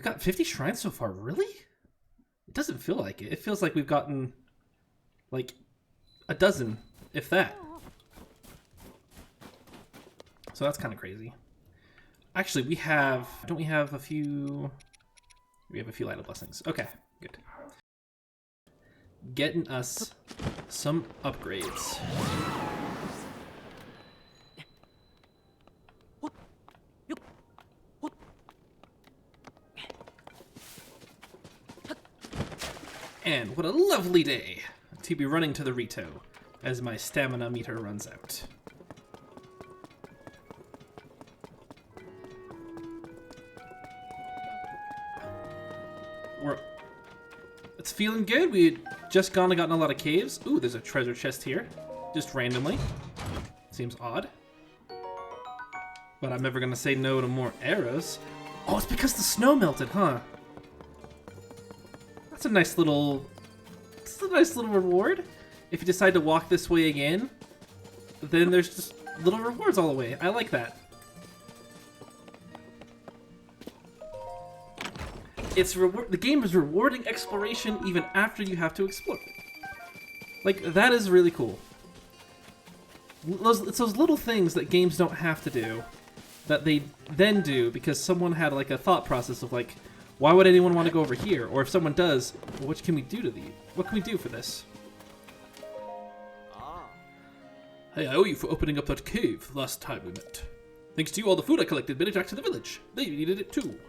We've got 50 shrines so far, really? It doesn't feel like it. It feels like we've gotten, like, a dozen, if that. So that's kind of crazy. Actually, we have... Don't we have a few... We have a few Light of Blessings. Okay, good. Getting us some upgrades. And what a lovely day to be running to the Rito as my stamina meter runs out. It's feeling good. We had just gone and gotten a lot of caves. Ooh, there's a treasure chest here. Just randomly. Seems odd. But I'm never gonna say no to more arrows. Oh, it's because the snow melted, huh? That's a nice little... That's a nice little reward. If you decide to walk this way again, then there's just little rewards all the way. I like that. The game is rewarding exploration even after you have to explore. Like, that is really cool. It's those little things that games don't have to do that they then do because someone had like a thought process of like, why would anyone want to go over here? Or if someone does, well, what can we do to these? What can we do for this? Hey, I owe you for opening up that cave last time we met. Thanks to you, all the food I collected made it back to the village. They needed it too.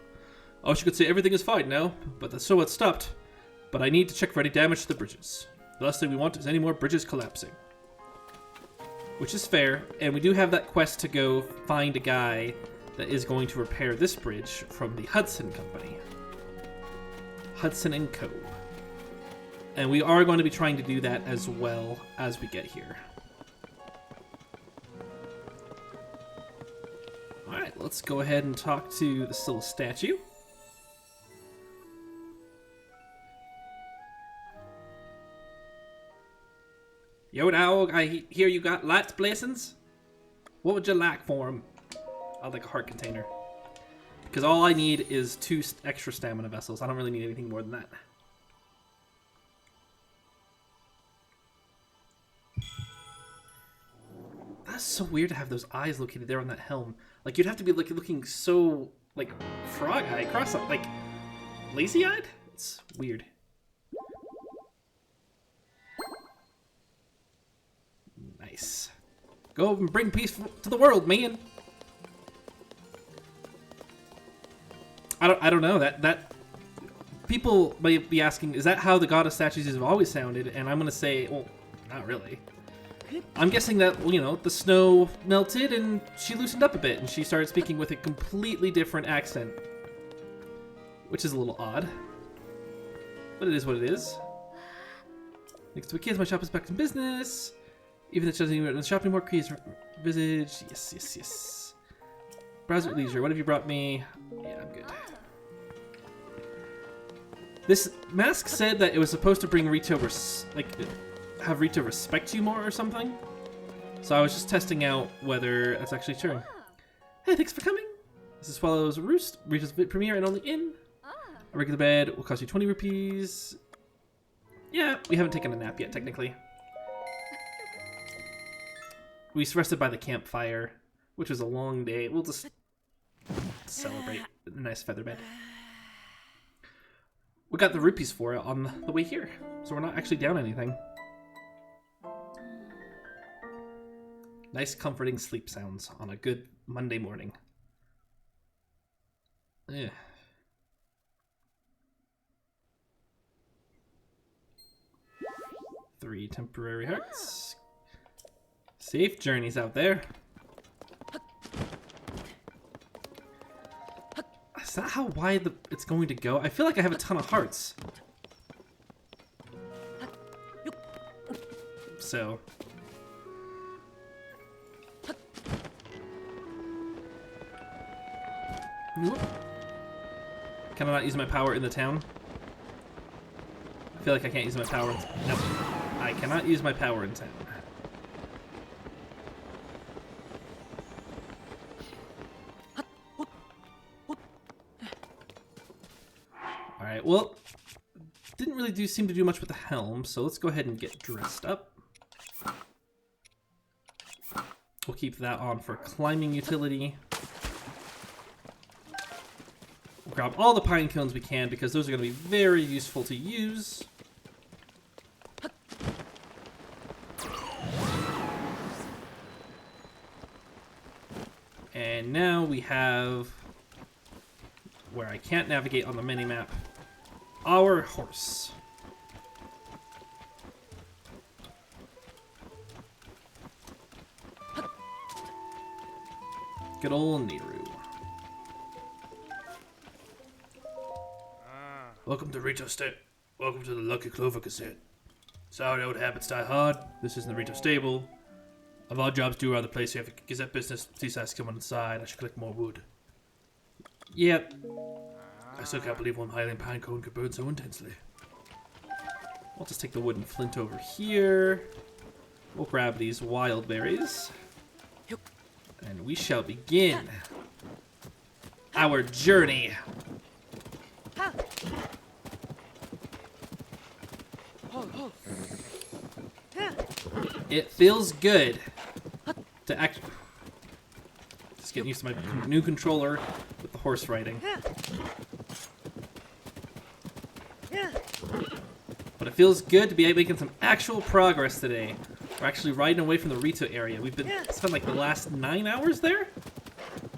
I wish you could say everything is fine now, but so it stopped. But I need to check for any damage to the bridges. The last thing we want is any more bridges collapsing. Which is fair, and we do have that quest to go find a guy that is going to repair this bridge from the Hudson Company. Hudson & Co. And we are going to be trying to do that as well as we get here. Alright, let's go ahead and talk to this little statue. Yo, dog, I hear you got lots of blessings. What would you like for them? I'd like a heart container. Because all I need is 2 extra stamina vessels. I don't really need anything more than that. That's so weird to have those eyes located there on that helm. Like, you'd have to be looking so, like, frog-eyed, cross-eyed, like, lazy-eyed? It's weird. Nice. Go and bring peace to the world, man. I don't know that people might be asking, is that how the goddess statues have always sounded? And I'm gonna say, well, not really. I'm guessing that, you know, the snow melted and she loosened up a bit and she started speaking with a completely different accent, which is a little odd, but it is what it is. Next to my kids, my shop is back in business. Even if it doesn't even in the shop anymore, create visage. Yes, yes, yes. Browser at leisure. What have you brought me? Yeah, I'm good. This mask said that it was supposed to bring Rito, have Rito respect you more or something. So I was just testing out whether that's actually true. Hey, thanks for coming. This is Swallow's Roost. Rito's premiere and only in. A regular bed will cost you 20 rupees. Yeah, we haven't taken a nap yet, technically. We rested by the campfire, which was a long day. We'll just celebrate a nice feather bed. We got the rupees for it on the way here, so we're not actually down anything. Nice comforting sleep sounds on a good Monday morning. Yeah. Three temporary hearts. Safe journeys out there. Is that how wide it's going to go? I feel like I have a ton of hearts. So. Can I not use my power in the town? I feel like I can't use my power. Nope. I cannot use my power in town. Alright, well, didn't really seem to do much with the helm, so let's go ahead and get dressed up. We'll keep that on for climbing utility. We'll grab all the pine cones we can because those are going to be very useful to use. And now we have, where I can't navigate on the minimap, our horse. Good old Nehru. Welcome to Rito State. Welcome to the Lucky Clover Gazette. Sorry, old habits die hard. This isn't the Rito Stable. I've odd jobs due around the place. You have a Gazette business. Please ask someone inside. I should collect more wood. Yep. I still can't believe one Highland pine cone could burn so intensely. I'll just take the wooden flint over here. We'll grab these wild berries. And we shall begin our journey. It feels good to actually just getting used to my new controller with the horse riding. But it feels good to be making some actual progress today. We're actually riding away from the Rito area. We've been spent like the last 9 hours there?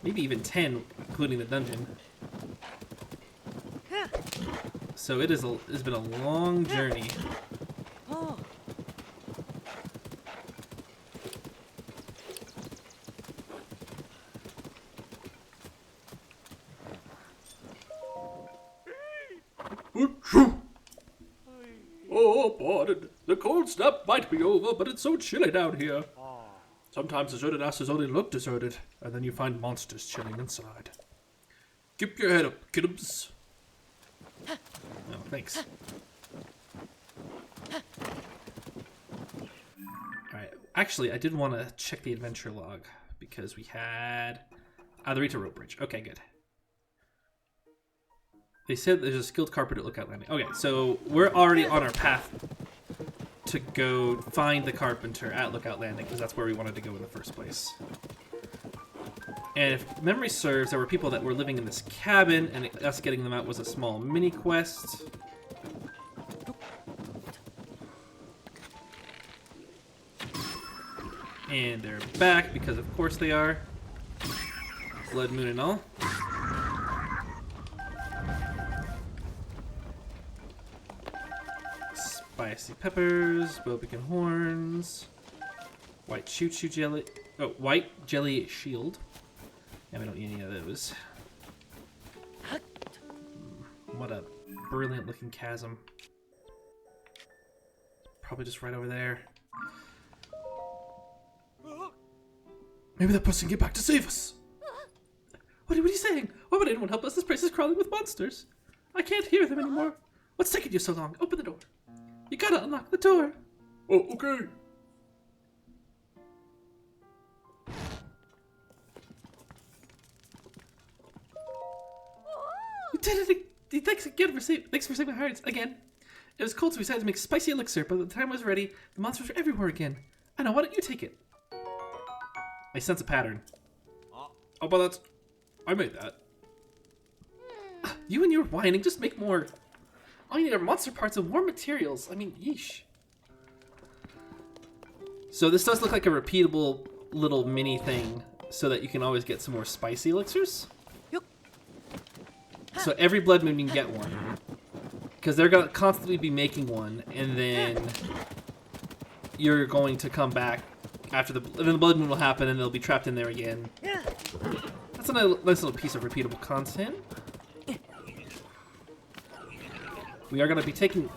Maybe even 10, including the dungeon. So it's been a long journey. Oh, pardon. The cold snap might be over, but it's so chilly down here. Sometimes deserted asses only look deserted, and then you find monsters chilling inside. Keep your head up, kiddos. Oh, thanks. Alright, actually, I did want to check the adventure log, because we had... the Rito Rope Bridge. Okay, good. They said there's a skilled carpenter at Lookout Landing. Okay, so we're already on our path to go find the carpenter at Lookout Landing, because that's where we wanted to go in the first place. And if memory serves, there were people that were living in this cabin, and us getting them out was a small mini-quest. And they're back, because of course they are. Blood Moon and all. Spicy peppers, Bobican horns, white choo-choo jelly, white jelly shield. Yeah, we don't need any of those. What a brilliant looking chasm. Probably just right over there. Maybe that person can get back to save us. What are you saying? Why would anyone help us? This place is crawling with monsters. I can't hear them anymore. What's taking you so long? Open the door. You gotta unlock the door. Oh, okay. You did it! Thanks again for saving my hearts again. It was cold, so we decided to make spicy elixir, but by the time I was ready, the monsters were everywhere again. I know, why don't you take it? I sense a pattern. Oh, but that's... I made that. You and your whining, just make more. All you need are monster parts and more materials. I mean, yeesh. So this does look like a repeatable little mini thing so that you can always get some more spicy elixirs. So every blood moon you can get one. Because they're going to constantly be making one, and then you're going to come back after and then the blood moon will happen and they'll be trapped in there again. That's a nice little piece of repeatable content. We are going to be taking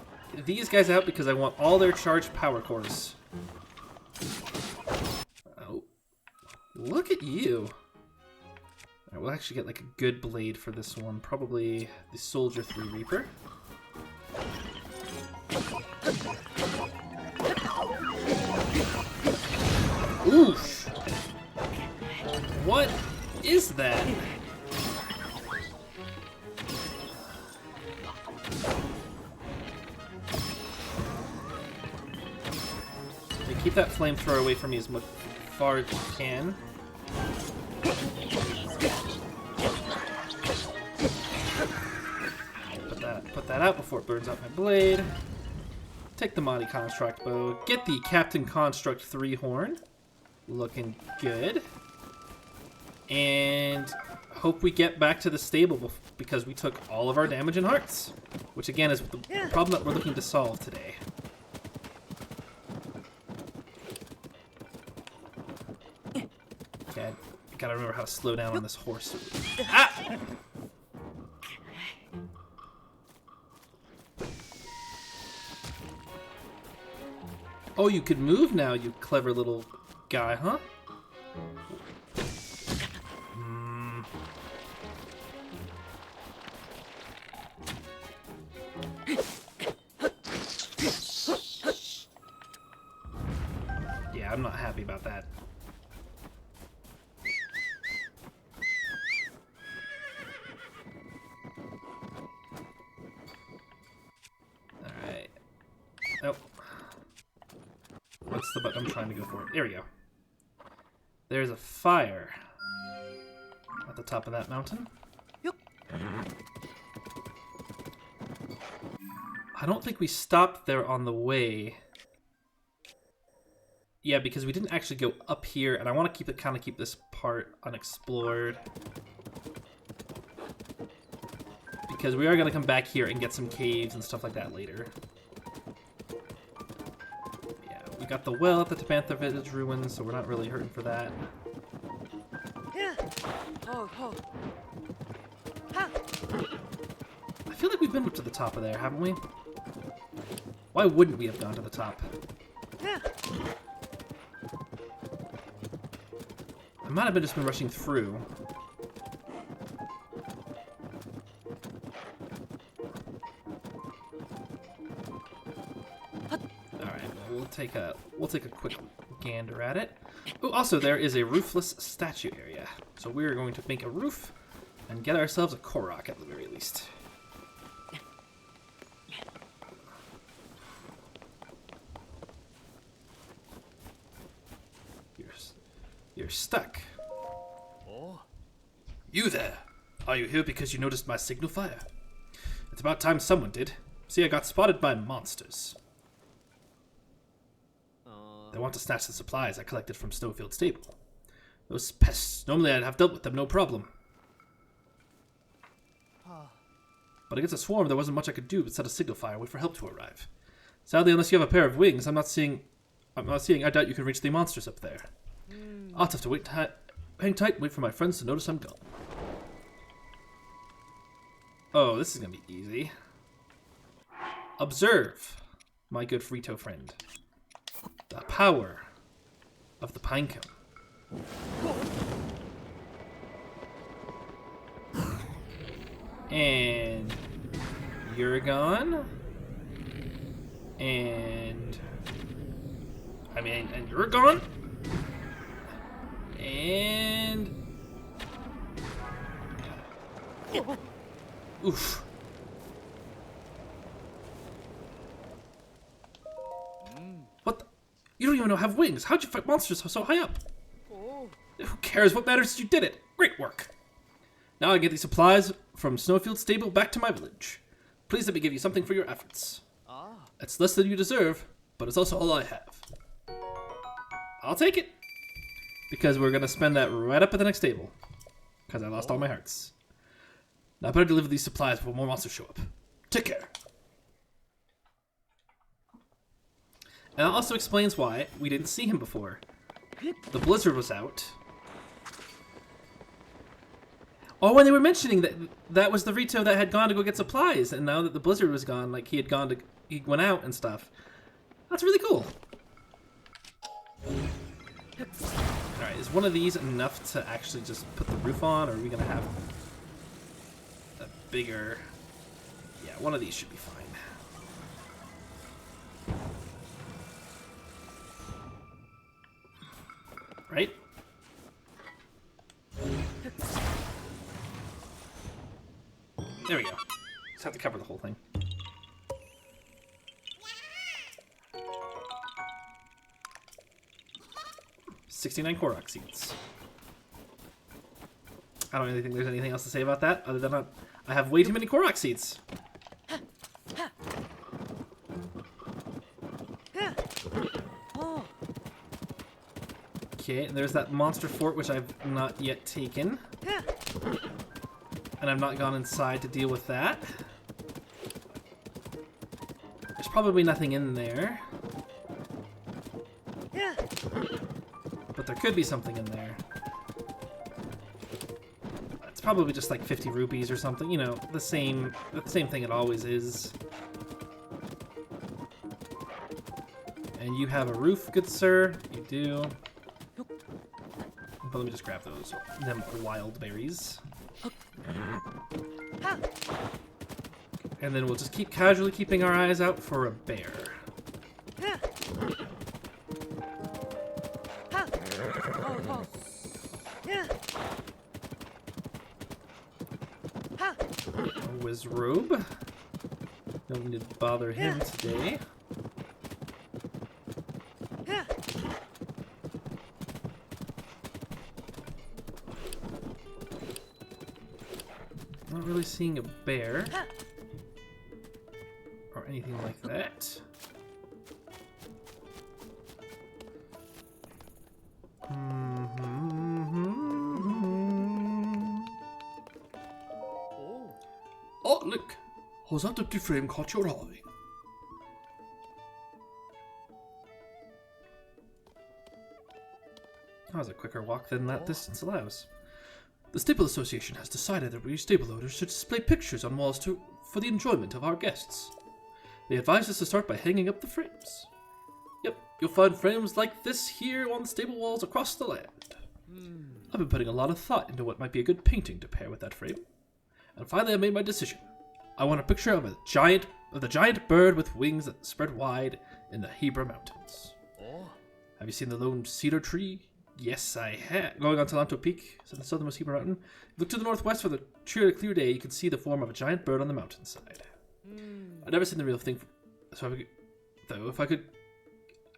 these guys out because I want all their charged power cores. Oh. Look at you. Alright, we'll actually get like a good blade for this one. Probably the Soldier 3 Reaper. Oof! What is that? You keep that flamethrower away from me as far as you can. Put that out before it burns out my blade. Take the Mighty Construct bow. Get the Captain Construct 3 horn. Looking good. And hope we get back to the stable because we took all of our damage in hearts. Which again is the problem that we're looking to solve today. Okay, I gotta remember how to slow down on this horse. Ah! Oh, you could move now, you clever little guy, huh? Yeah, I'm not happy about that. Alright. Oh. What's the button I'm trying to go for? There we go. There's a fire at the top of that mountain. I don't think we stopped there on the way. Yeah, because we didn't actually go up here, and I want to keep this part unexplored. Because we are going to come back here and get some caves and stuff like that later. We got the well at the Tabantha Village ruins, so we're not really hurting for that. I feel like we've been up to the top of there, haven't we? Why wouldn't we have gone to the top? I might have just been rushing through. We'll take a quick gander at it. Oh, also there is a roofless statue area. So we're going to make a roof and get ourselves a Korok at the very least. You're stuck. Oh. You there! Are you here because you noticed my signal fire? It's about time someone did. See, I got spotted by monsters. They want to snatch the supplies I collected from Snowfield Stable. Those pests, normally I'd have dealt with them no problem. But against a swarm, there wasn't much I could do but set a signal fire and wait for help to arrive. Sadly, unless you have a pair of wings, I'm not seeing. I doubt you can reach the monsters up there. I'll have to hang tight and wait for my friends to notice I'm gone. Oh, this is gonna be easy. Observe, my good Frito friend. The power of the pinecone. And you're gone. And and you're gone. And oof. What the? You don't even have wings. How'd you fight monsters so high up? Who cares? What matters is you did it. Great work. Now I get these supplies from Snowfield Stable back to my village. Please let me give you something for your efforts. It's less than you deserve, but it's also all I have. I'll take it. Because we're going to spend that right up at the next stable. Because I lost all my hearts. Now I better deliver these supplies before more monsters show up. Take care. And that also explains why we didn't see him before. The blizzard was out. Oh, and they were mentioning that was the Rito that had gone to go get supplies, and now that the blizzard was gone, like he went out and stuff. That's really cool. Alright, is one of these enough to actually just put the roof on, or are we gonna have a bigger... Yeah, one of these should be fine. Right? There we go. have to cover the whole thing. $69 Korok seeds. I don't really think there's anything else to say about that, other than I have way too many Korok seeds. Okay, and there's that monster fort, which I've not yet taken. And I've not gone inside to deal with that. There's probably nothing in there. But there could be something in there. It's probably just like 50 rupees or something, you know, the same thing it always is. And you have a roof, good sir. You do. But let me just grab them wild berries. And then we'll just keep casually keeping our eyes out for a bear. A Wizrobe. Don't need to bother him today. Not really seeing a bear or anything like that. Oh, look! Has that empty frame caught your eye? That was a quicker walk than that distance allows. The Stable Association has decided that we stable owners should display pictures on walls for the enjoyment of our guests. They advised us to start by hanging up the frames. Yep, you'll find frames like this here on the stable walls across the land. I've been putting a lot of thought into what might be a good painting to pair with that frame. And finally I made my decision. I want a picture of the giant bird with wings that spread wide in the Hebra Mountains. Have you seen the lone cedar tree? Yes, I have. Going on Talanto Peak, the southernmost Hebra Mountain. Look to the northwest for the clear day. You can see the form of a giant bird on the mountainside. I've never seen the real thing, so if I could,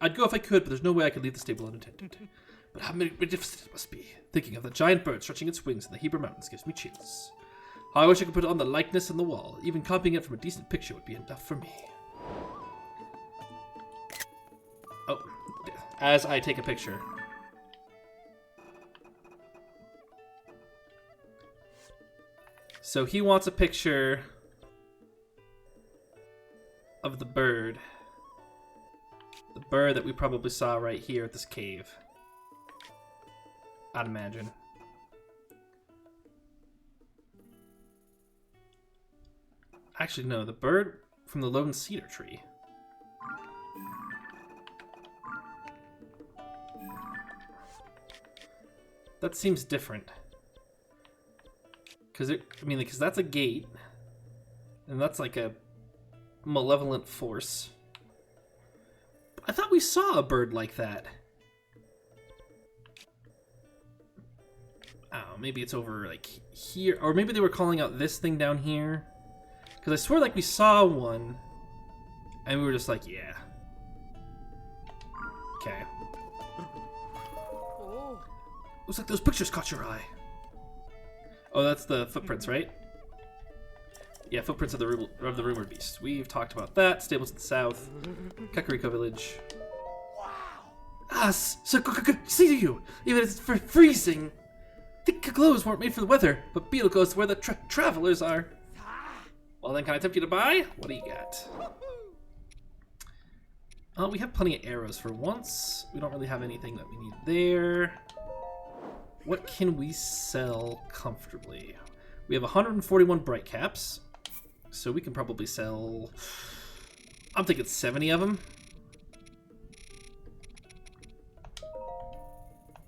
I'd go if I could, but there's no way I could leave the stable unattended. But how magnificent it must be. Thinking of the giant bird stretching its wings in the Hebra Mountains gives me chills. How I wish I could put on the likeness on the wall. Even copying it from a decent picture would be enough for me. Oh, as I take a picture. So he wants a picture of the bird. The bird that we probably saw right here at this cave. I'd imagine. Actually, no, the bird from the lone cedar tree. That seems different. Because that's a gate, and that's like a malevolent force. I thought we saw a bird like that. Oh, maybe it's over like here, or maybe they were calling out this thing down here. Because I swear like we saw one, and we were just like, yeah. Okay. Looks like those pictures caught your eye. Oh, that's the footprints, right? Yeah, footprints of the rumored beast. We've talked about that. Stable to the south. Kakariko village. Ah, so see you. Even if it's freezing. The clothes weren't made for the weather, but beetle goes where the travelers are. Well then, can I tempt you to buy? What do you got? We have plenty of arrows for once. We don't really have anything that we need there. What can we sell comfortably? We have 141 bright caps, so we can probably sell, I'm thinking 70 of them.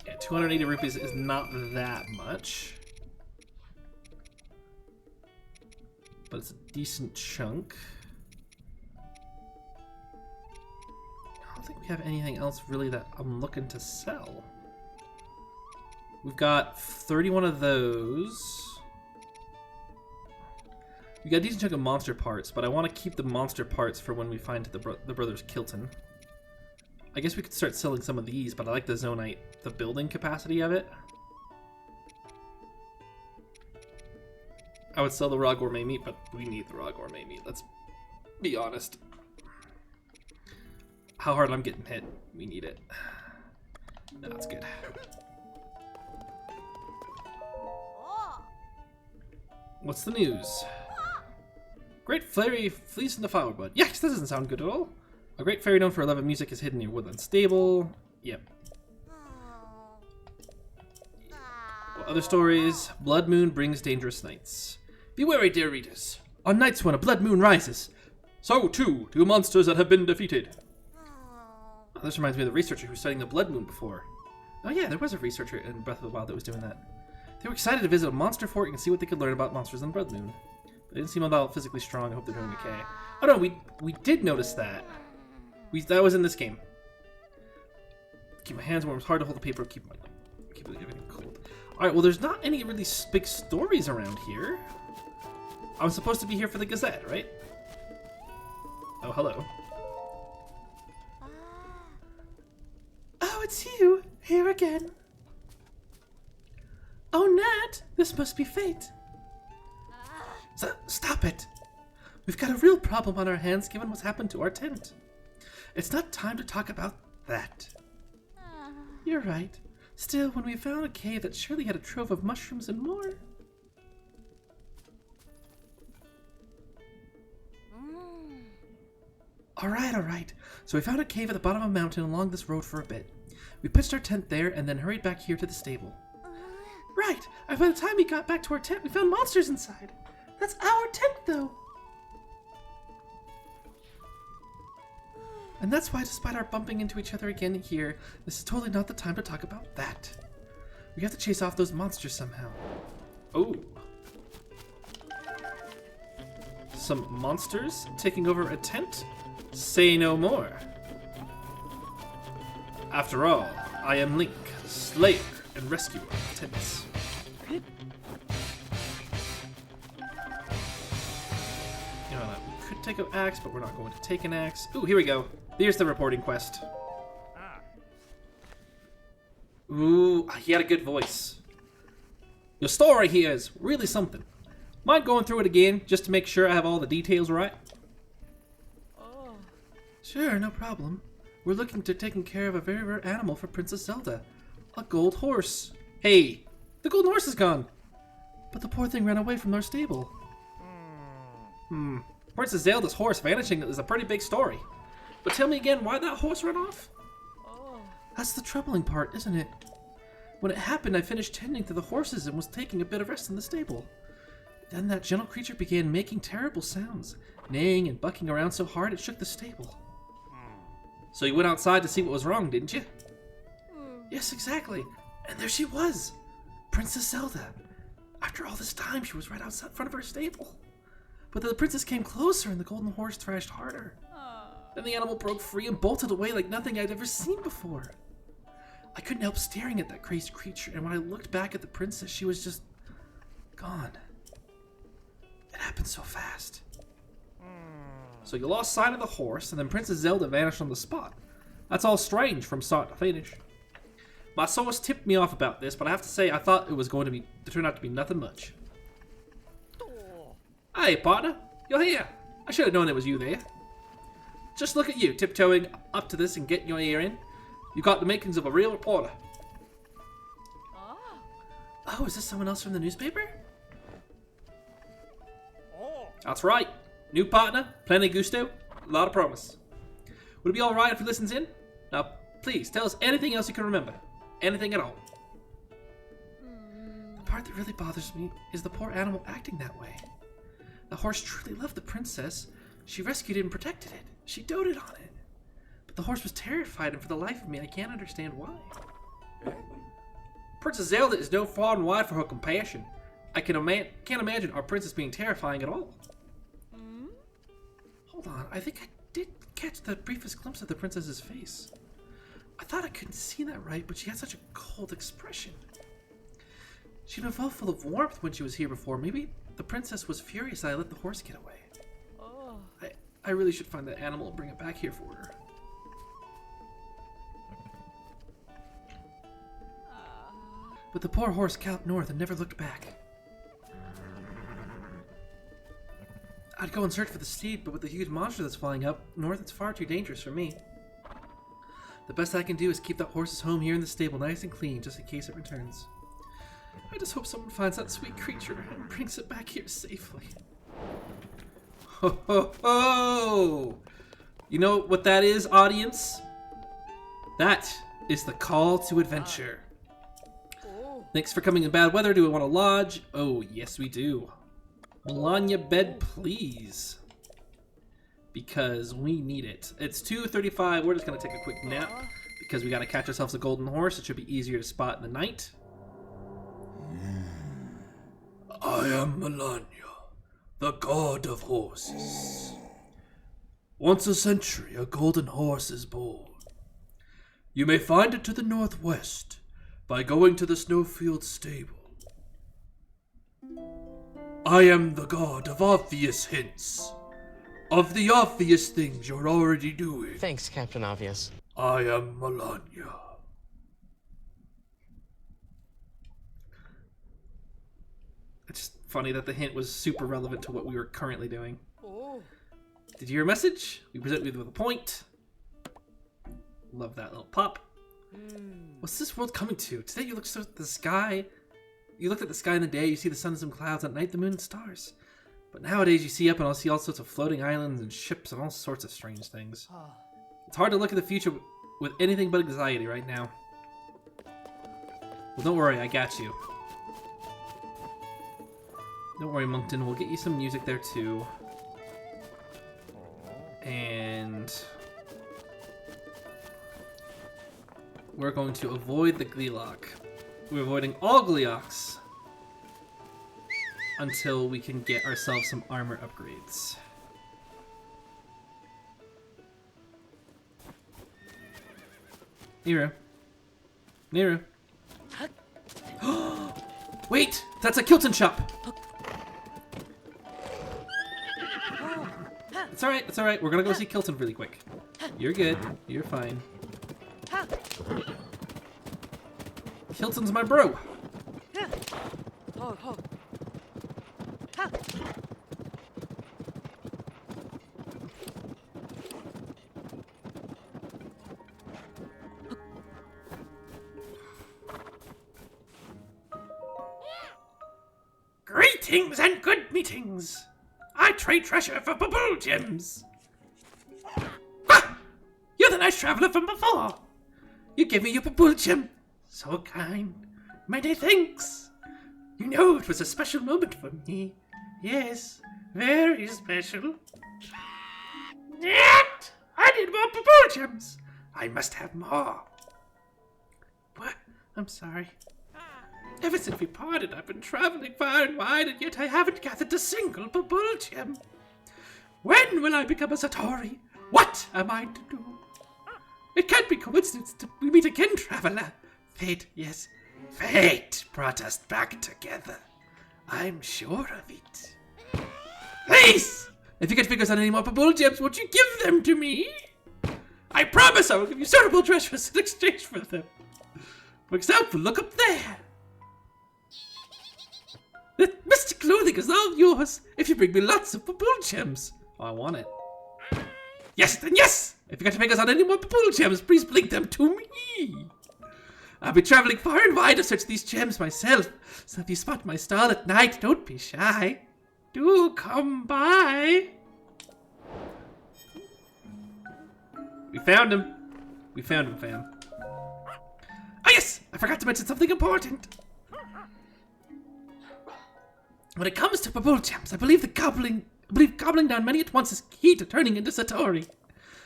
Yeah, 280 rupees is not that much, but it's a decent chunk. I don't think we have anything else really that I'm looking to sell. We've got 31 of those. We got a decent chunk of monster parts, but I want to keep the monster parts for when we find the brothers Kilton. I guess we could start selling some of these, but I like the Zonite, the building capacity of it. I would sell the raw gourmet meat, but we need the raw gourmet meat. Let's be honest. How hard I'm getting hit. We need it. No, that's good. What's the news? Great fairy flees in the flowerbud. Yes, this doesn't sound good at all. A great fairy known for her love of music is hidden near Woodland Stable. Yep. Other stories. Blood moon brings dangerous nights. Be wary, dear readers. On nights when a blood moon rises, so too do monsters that have been defeated. Oh, this reminds me of the researcher who was studying the blood moon before. Oh yeah, there was a researcher in Breath of the Wild that was doing that. They were excited to visit a monster fort and see what they could learn about monsters in the blood moon. They didn't seem all that physically strong. I hope they're doing okay. Oh no, we did notice that. That was in this game. Keep my hands warm. It's hard to hold the paper. Keep everything cold. All right. Well, there's not any really big stories around here. I'm supposed to be here for the Gazette, right? Oh, hello. Oh, it's you here again. Oh, Nat, this must be fate. Stop it. We've got a real problem on our hands given what's happened to our tent. It's not time to talk about that. You're right. Still, when we found a cave that surely had a trove of mushrooms and more. All right. So we found a cave at the bottom of a mountain along this road for a bit. We pitched our tent there and then hurried back here to the stable. Right. And by the time we got back to our tent, we found monsters inside. That's our tent, though. And that's why, despite our bumping into each other again here, this is totally not the time to talk about that. We have to chase off those monsters somehow. Oh. Some monsters taking over a tent? Say no more. After all, I am Link, Slayer and Rescuer of Tents. You know, we could take an axe, but we're not going to take an axe. Ooh, here we go. Here's the reporting quest. Ooh, he had a good voice. Your story here is really something. Mind going through it again, just to make sure I have all the details right? Sure, no problem. We're looking to taking care of a very rare animal for Princess Zelda. A gold horse. Hey, the golden horse is gone. But the poor thing ran away from our stable. Princess Zelda's horse vanishing is a pretty big story. But tell me again, why that horse ran off? That's the troubling part, isn't it? When it happened, I finished tending to the horses and was taking a bit of rest in the stable. Then that gentle creature began making terrible sounds, neighing and bucking around so hard it shook the stable. So you went outside to see what was wrong, didn't you? Yes, exactly. And there she was, Princess Zelda. After all this time, she was right outside front of her stable. But the princess came closer and the golden horse thrashed harder. Then the animal broke free and bolted away like nothing I'd ever seen before. I couldn't help staring at that crazy creature, and when I looked back at the princess, she was just gone. It happened so fast. So you lost sight of the horse, and then Princess Zelda vanished on the spot. That's all strange from start to finish. My source tipped me off about this, but I have to say I thought it was going to turn out to be nothing much. Hey, partner, you're here. I should have known it was you there. Just look at you, tiptoeing up to this and getting your ear in. You got the makings of a real reporter. Oh, is this someone else from the newspaper? That's right. New partner, plenty gusto, a lot of promise. Would it be alright if he listens in? Now, please, tell us anything else you can remember. Anything at all. The part that really bothers me is the poor animal acting that way. The horse truly loved the princess. She rescued it and protected it. She doted on it. But the horse was terrified, and for the life of me, I can't understand why. Princess Zelda is no far and wide for her compassion. I can't imagine our princess being terrifying at all. Hold on, I think I did catch the briefest glimpse of the princess's face. I thought I couldn't see that right, but she had such a cold expression. She'd been full of warmth when she was here before. Maybe The princess was furious that I let the horse get away. I really should find that animal and bring it back here for her. But the poor horse galloped north and never looked back. I'd go and search for the steed, but with the huge monster that's flying up north, it's far too dangerous for me. The best I can do is keep that horse's home here in the stable nice and clean, just in case it returns. I just hope someone finds that sweet creature and brings it back here safely. Ho ho ho! You know what that is, audience? That is the call to adventure. Thanks for coming in bad weather. Do we want a lodge? Oh, yes we do. Melania bed, please. Because we need it. It's 2:35. We're just going to take a quick nap because we got to catch ourselves a golden horse. It should be easier to spot in the night. I am Melania, the god of horses. Once a century, a golden horse is born. You may find it to the northwest by going to the Snowfield Stable. I am the god of obvious hints, of the obvious things you're already doing. Thanks, Captain Obvious. I am Melania. It's just funny that the hint was super relevant to what we were currently doing. Did you hear a message? We present you with a point. Love that little pop. What's this world coming to? Today you look so at the sky. You look at the sky in the day, you see the sun and some clouds. At night, the moon and stars. But nowadays, you see up and I'll see all sorts of floating islands and ships and all sorts of strange things. It's hard to look at the future with anything but anxiety right now. Well, don't worry, I got you. Don't worry, Moncton. We'll get you some music there too. And we're going to avoid the Gleelock. We're avoiding all Gleeocks until we can get ourselves some armor upgrades. Nero. Nero. Wait! That's a Kilton shop! It's alright, it's alright. We're gonna go see Kilton really quick. You're good. You're fine. Kilton's my bro. Greetings and good meetings. I trade treasure for bubble gems. Ah! You're the nice traveler from before. You gave me your bubble gem. So kind. Many thanks. You know it was a special moment for me. Yes, very special. Yet, I need more bubble gems. I must have more. What? I'm sorry. Ever since we parted, I've been traveling far and wide, and yet I haven't gathered a single bubble gem. When will I become a Satori? What am I to do? It can't be coincidence that we meet again, traveler. Fate, yes, fate brought us back together. I'm sure of it. Please, if you can figure out any more bubble gems, won't you give them to me? I promise I will give you suitable treasures in exchange for them. For example, look up there. The mystic clothing is all yours if you bring me lots of bubble gems. Oh, I want it. Yes, then yes! If you got to figure out any more bubble gems, please bring them to me. I'll be traveling far and wide to search these gems myself, so if you spot my stall at night, don't be shy. Do come by. We found him. We found him, fam. Oh yes! I forgot to mention something important. When it comes to bubble gems, I believe gobbling down many at once is key to turning into Satori.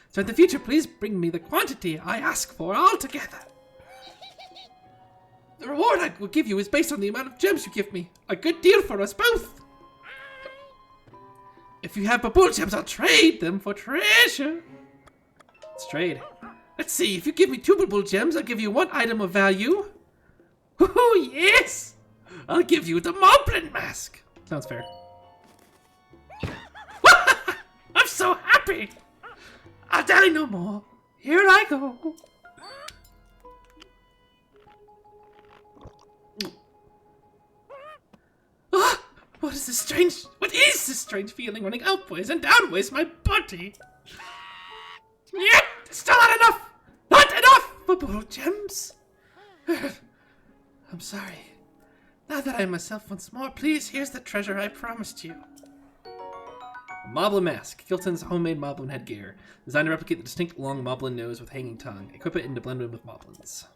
So in the future, please bring me the quantity I ask for altogether. The reward I will give you is based on the amount of gems you give me. A good deal for us both. If you have bubble gems, I'll trade them for treasure. Let's trade. Let's see, if you give me 2 bubble gems, I'll give you 1 item of value. Woohoo, yes! I'll give you the Moblin mask. Sounds fair. so happy! I'll dally no more. Here I go. Ah, what is this strange feeling running upwards and downwards my body? Yet, still not enough! Not enough bubble gems! I'm sorry. Now that I'm myself once more, please, here's the treasure I promised you. Moblin mask. Kilton's homemade Moblin headgear. Designed to replicate the distinct long Moblin nose with hanging tongue. Equip it and to blend in with Moblins.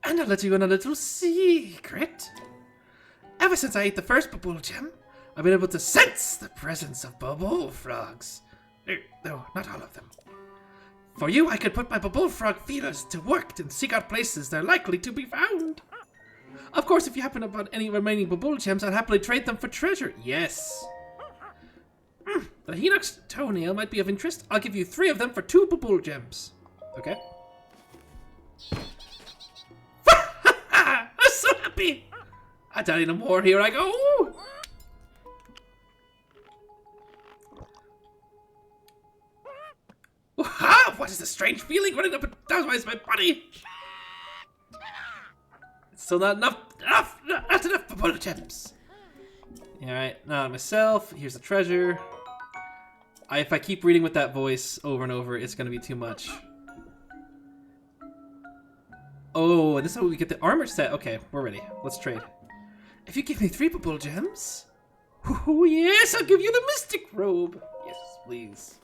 And I'll let you in a little secret. Ever since I ate the first bubble gem, I've been able to sense the presence of bubble frogs. No, not all of them. For you, I could put my bubble frog feelers to work and seek out places they're likely to be found. Of course, if you happen upon any remaining bubble gems, I'd happily trade them for treasure. Yes. The Hinox toenail might be of interest. I'll give you 3 of them for 2 bubble gems. Okay. I'm so happy. I don't need no more. Here I go. Wow, what is this strange feeling running up and down my body? Still not enough. Not enough bubble gems. Alright, now myself. Here's the treasure. If I keep reading with that voice over and over, it's going to be too much. Oh, and this is how we get the armor set. Okay, we're ready. Let's trade. If you give me 3 bubble gems, oh yes, I'll give you the mystic robe. Yes, please.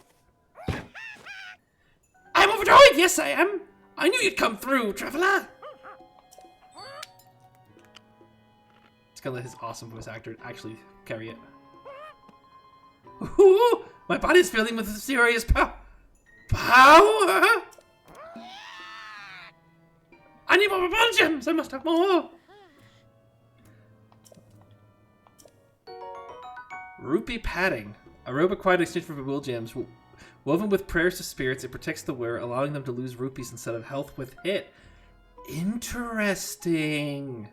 I'm overjoyed. Yes, I am. I knew you'd come through, traveler. It's gonna let his awesome voice actor actually carry it. Ooh, my body's filling with serious power. I need more bubble gems. I must have more. Rupee padding. A robe acquired in exchange for bubble gems. Woven with prayers to spirits, it protects the wearer, allowing them to lose rupees instead of health with hit. Interesting.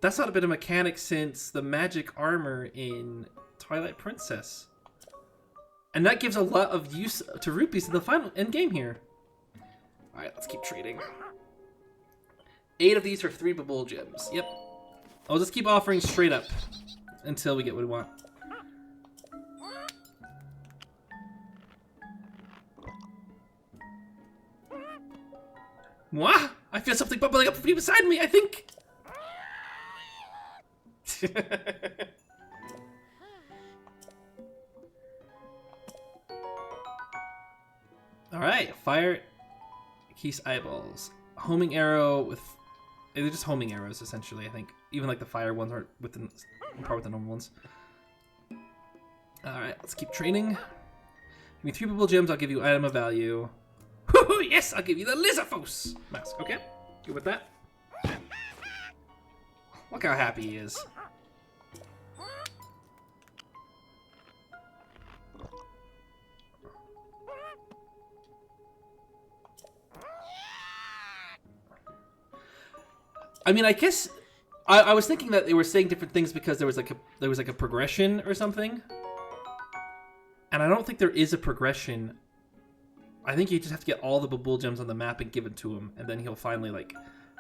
That's not been a mechanic since the magic armor in Twilight Princess. And that gives a lot of use to rupees in the final end game here. Alright, let's keep trading. 8 of these for 3 bubble gems. Yep. I'll just keep offering straight up until we get what we want. Mwah! I feel something bubbling up beside me, I think. Alright, fire Keese eyeballs. Homing arrow with... They're just homing arrows, essentially, I think. Even like the fire ones aren't within par with the normal ones. Alright, let's keep training. Give me 3 bubble gems, I'll give you item of value. Yes, I'll give you the Lizafos mask. Okay, good with that. Look how happy he is. I mean, I guess I was thinking that they were saying different things because there was like a progression or something, and I don't think there is a progression. I think you just have to get all the bubble gems on the map and give it to him, and then he'll finally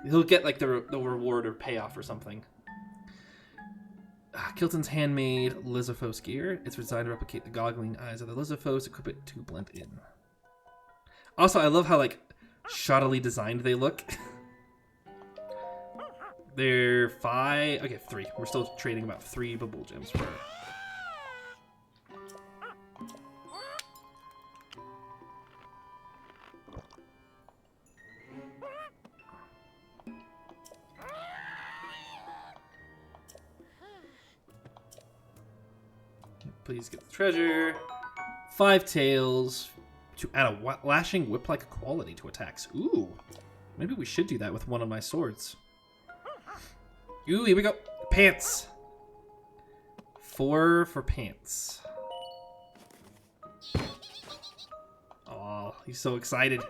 he'll get like the reward or payoff or something. Kilton's handmade Lizafos gear. It's designed to replicate the goggling eyes of the Lizafos. Equip it to blend in. Also, I love how shoddily designed they look. They're 5. Okay, 3. We're still trading about 3 bubble gems for. Please get the treasure. 5 tails to add a lashing whip-like quality to attacks. Ooh, maybe we should do that with one of my swords. Ooh, here we go. Pants. 4 for pants. Oh, he's so excited.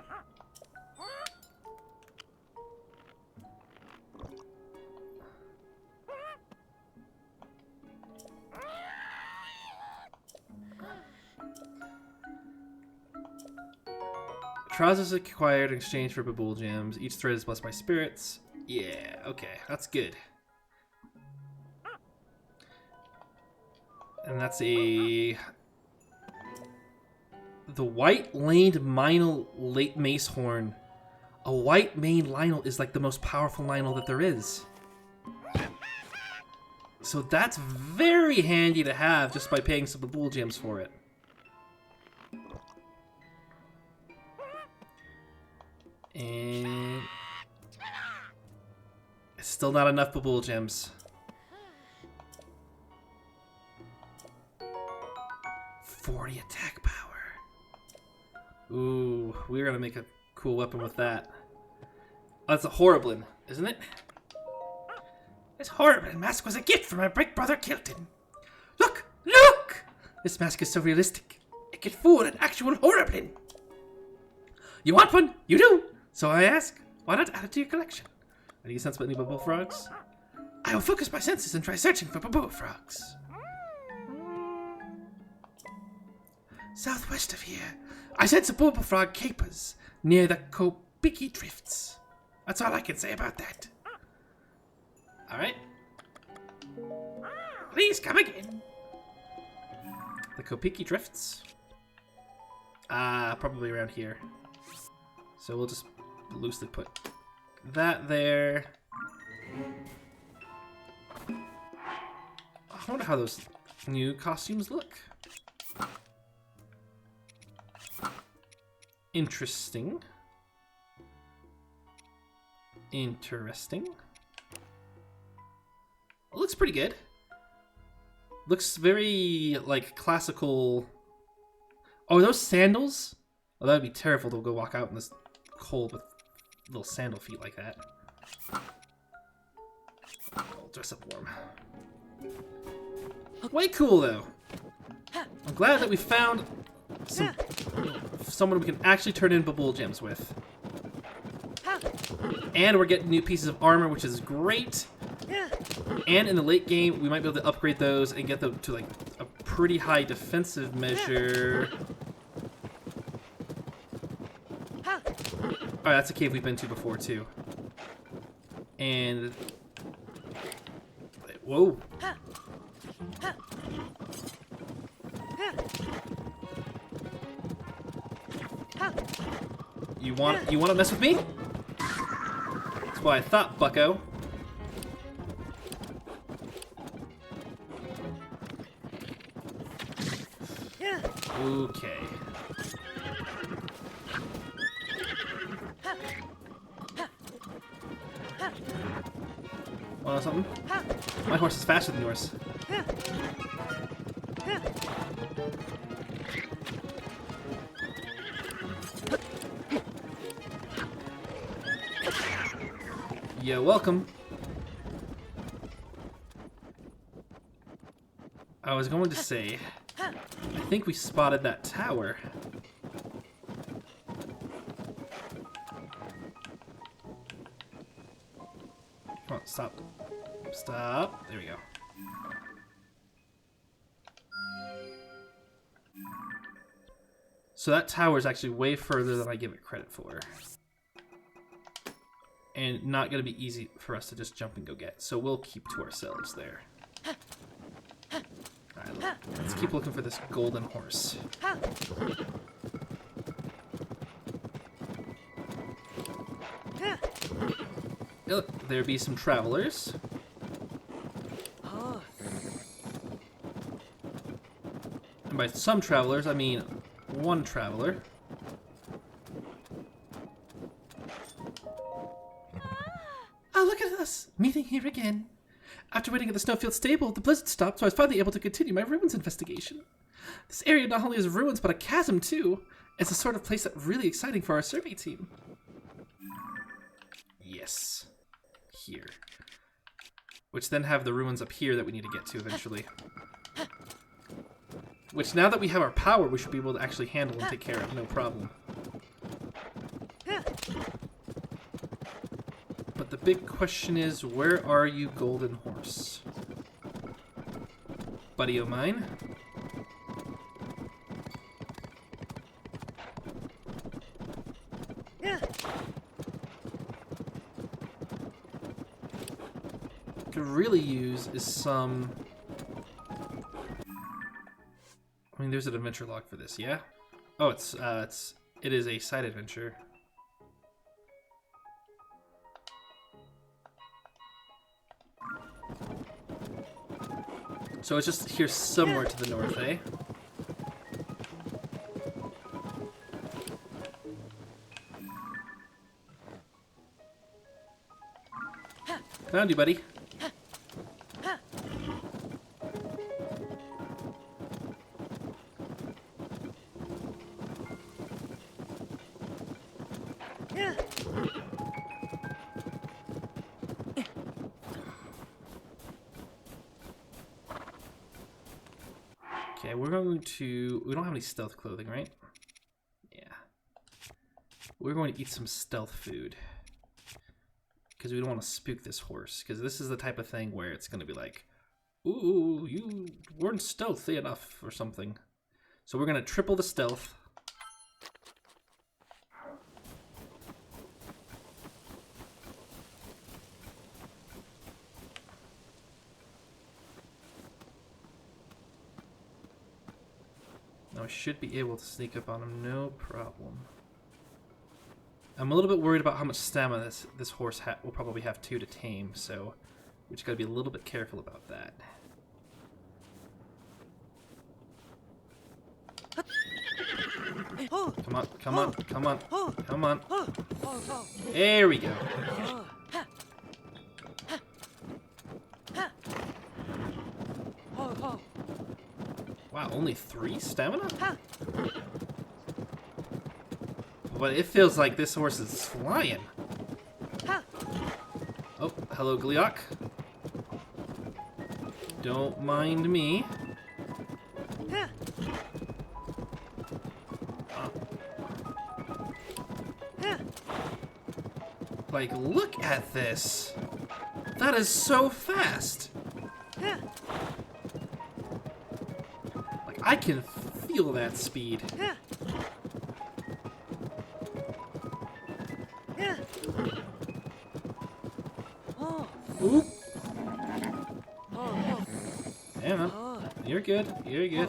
Trousers acquired in exchange for Babool gems. Each thread is blessed by spirits. Yeah, okay, that's good. And that's the white laned Lynel late mace horn. A white maned Lynel is like the most powerful Lynel that there is. So that's very handy to have just by paying some Babool gems for it. And it's still not enough Babool gems. 40 attack power. Ooh, we're gonna make a cool weapon with that. Oh, that's a Horriblin, isn't it? This Horriblin mask was a gift from my big brother Koltin. Look! Look! This mask is so realistic. It could fool an actual Horriblin. You want one? You do! So I ask, why not add it to your collection? Any sense about any Babool frogs? I will focus my senses and try searching for Babool frogs. Southwest of here, I sense a Babool frog capers near the Kopiki Drifts. That's all I can say about that. Alright. Please come again. The Kopiki Drifts? Probably around here. So we'll just loosely put that there. I wonder how those new costumes look. Interesting. Interesting. It looks pretty good. Looks very, like, classical. Oh, are those sandals? Oh, that would be terrible to go walk out in this cold with little sandal feet like that. I'll dress up warm. Way cool, though. I'm glad that we found someone we can actually turn in Babool gems with. And we're getting new pieces of armor, which is great. And in the late game, we might be able to upgrade those and get them to like a pretty high defensive measure. Alright, that's a cave we've been to before, too. And... whoa. You want to mess with me? That's what I thought, bucko. Okay. Want something? My horse is faster than yours. You're welcome. I was going to say, I think we spotted that tower. Come on, stop. Stop. There we go. So that tower is actually way further than I give it credit for. And not going to be easy for us to just jump and go get. So we'll keep to ourselves there. Alright, let's keep looking for this golden horse. Look, there be some travelers. And by some travelers, I mean one traveler. Oh, look at us! Meeting here again. After waiting at the Snowfield Stable, the blizzard stopped, so I was finally able to continue my ruins investigation. This area not only has ruins, but a chasm, too. It's the sort of place that's really exciting for our survey team. Yes. Here. Which then have the ruins up here that we need to get to eventually. Which, now that we have our power, we should be able to actually handle and take care of, no problem. But the big question is, where are you, Golden Horse? Buddy o' mine? Could really use is some. I mean, there's an adventure log for this, yeah. Oh, it is a side adventure. So it's just here somewhere to the north, eh? Found you, buddy. Okay, we're going to... We don't have any stealth clothing, right? Yeah. We're going to eat some stealth food. Because we don't want to spook this horse. Because this is the type of thing where it's going to be like, ooh, you weren't stealthy enough or something. So we're going to triple the stealth. Now I should be able to sneak up on him, no problem. I'm a little bit worried about how much stamina this horse will probably have to tame, so we just gotta be a little bit careful about that. Come on, come on, come on, come on. There we go. Wow, only 3 stamina? But it feels like this horse is flying. Oh, hello, Gliok. Don't mind me. Like, look at this. That is so fast. Like, I can feel that speed. Oop. Yeah, man. You're good. You're good.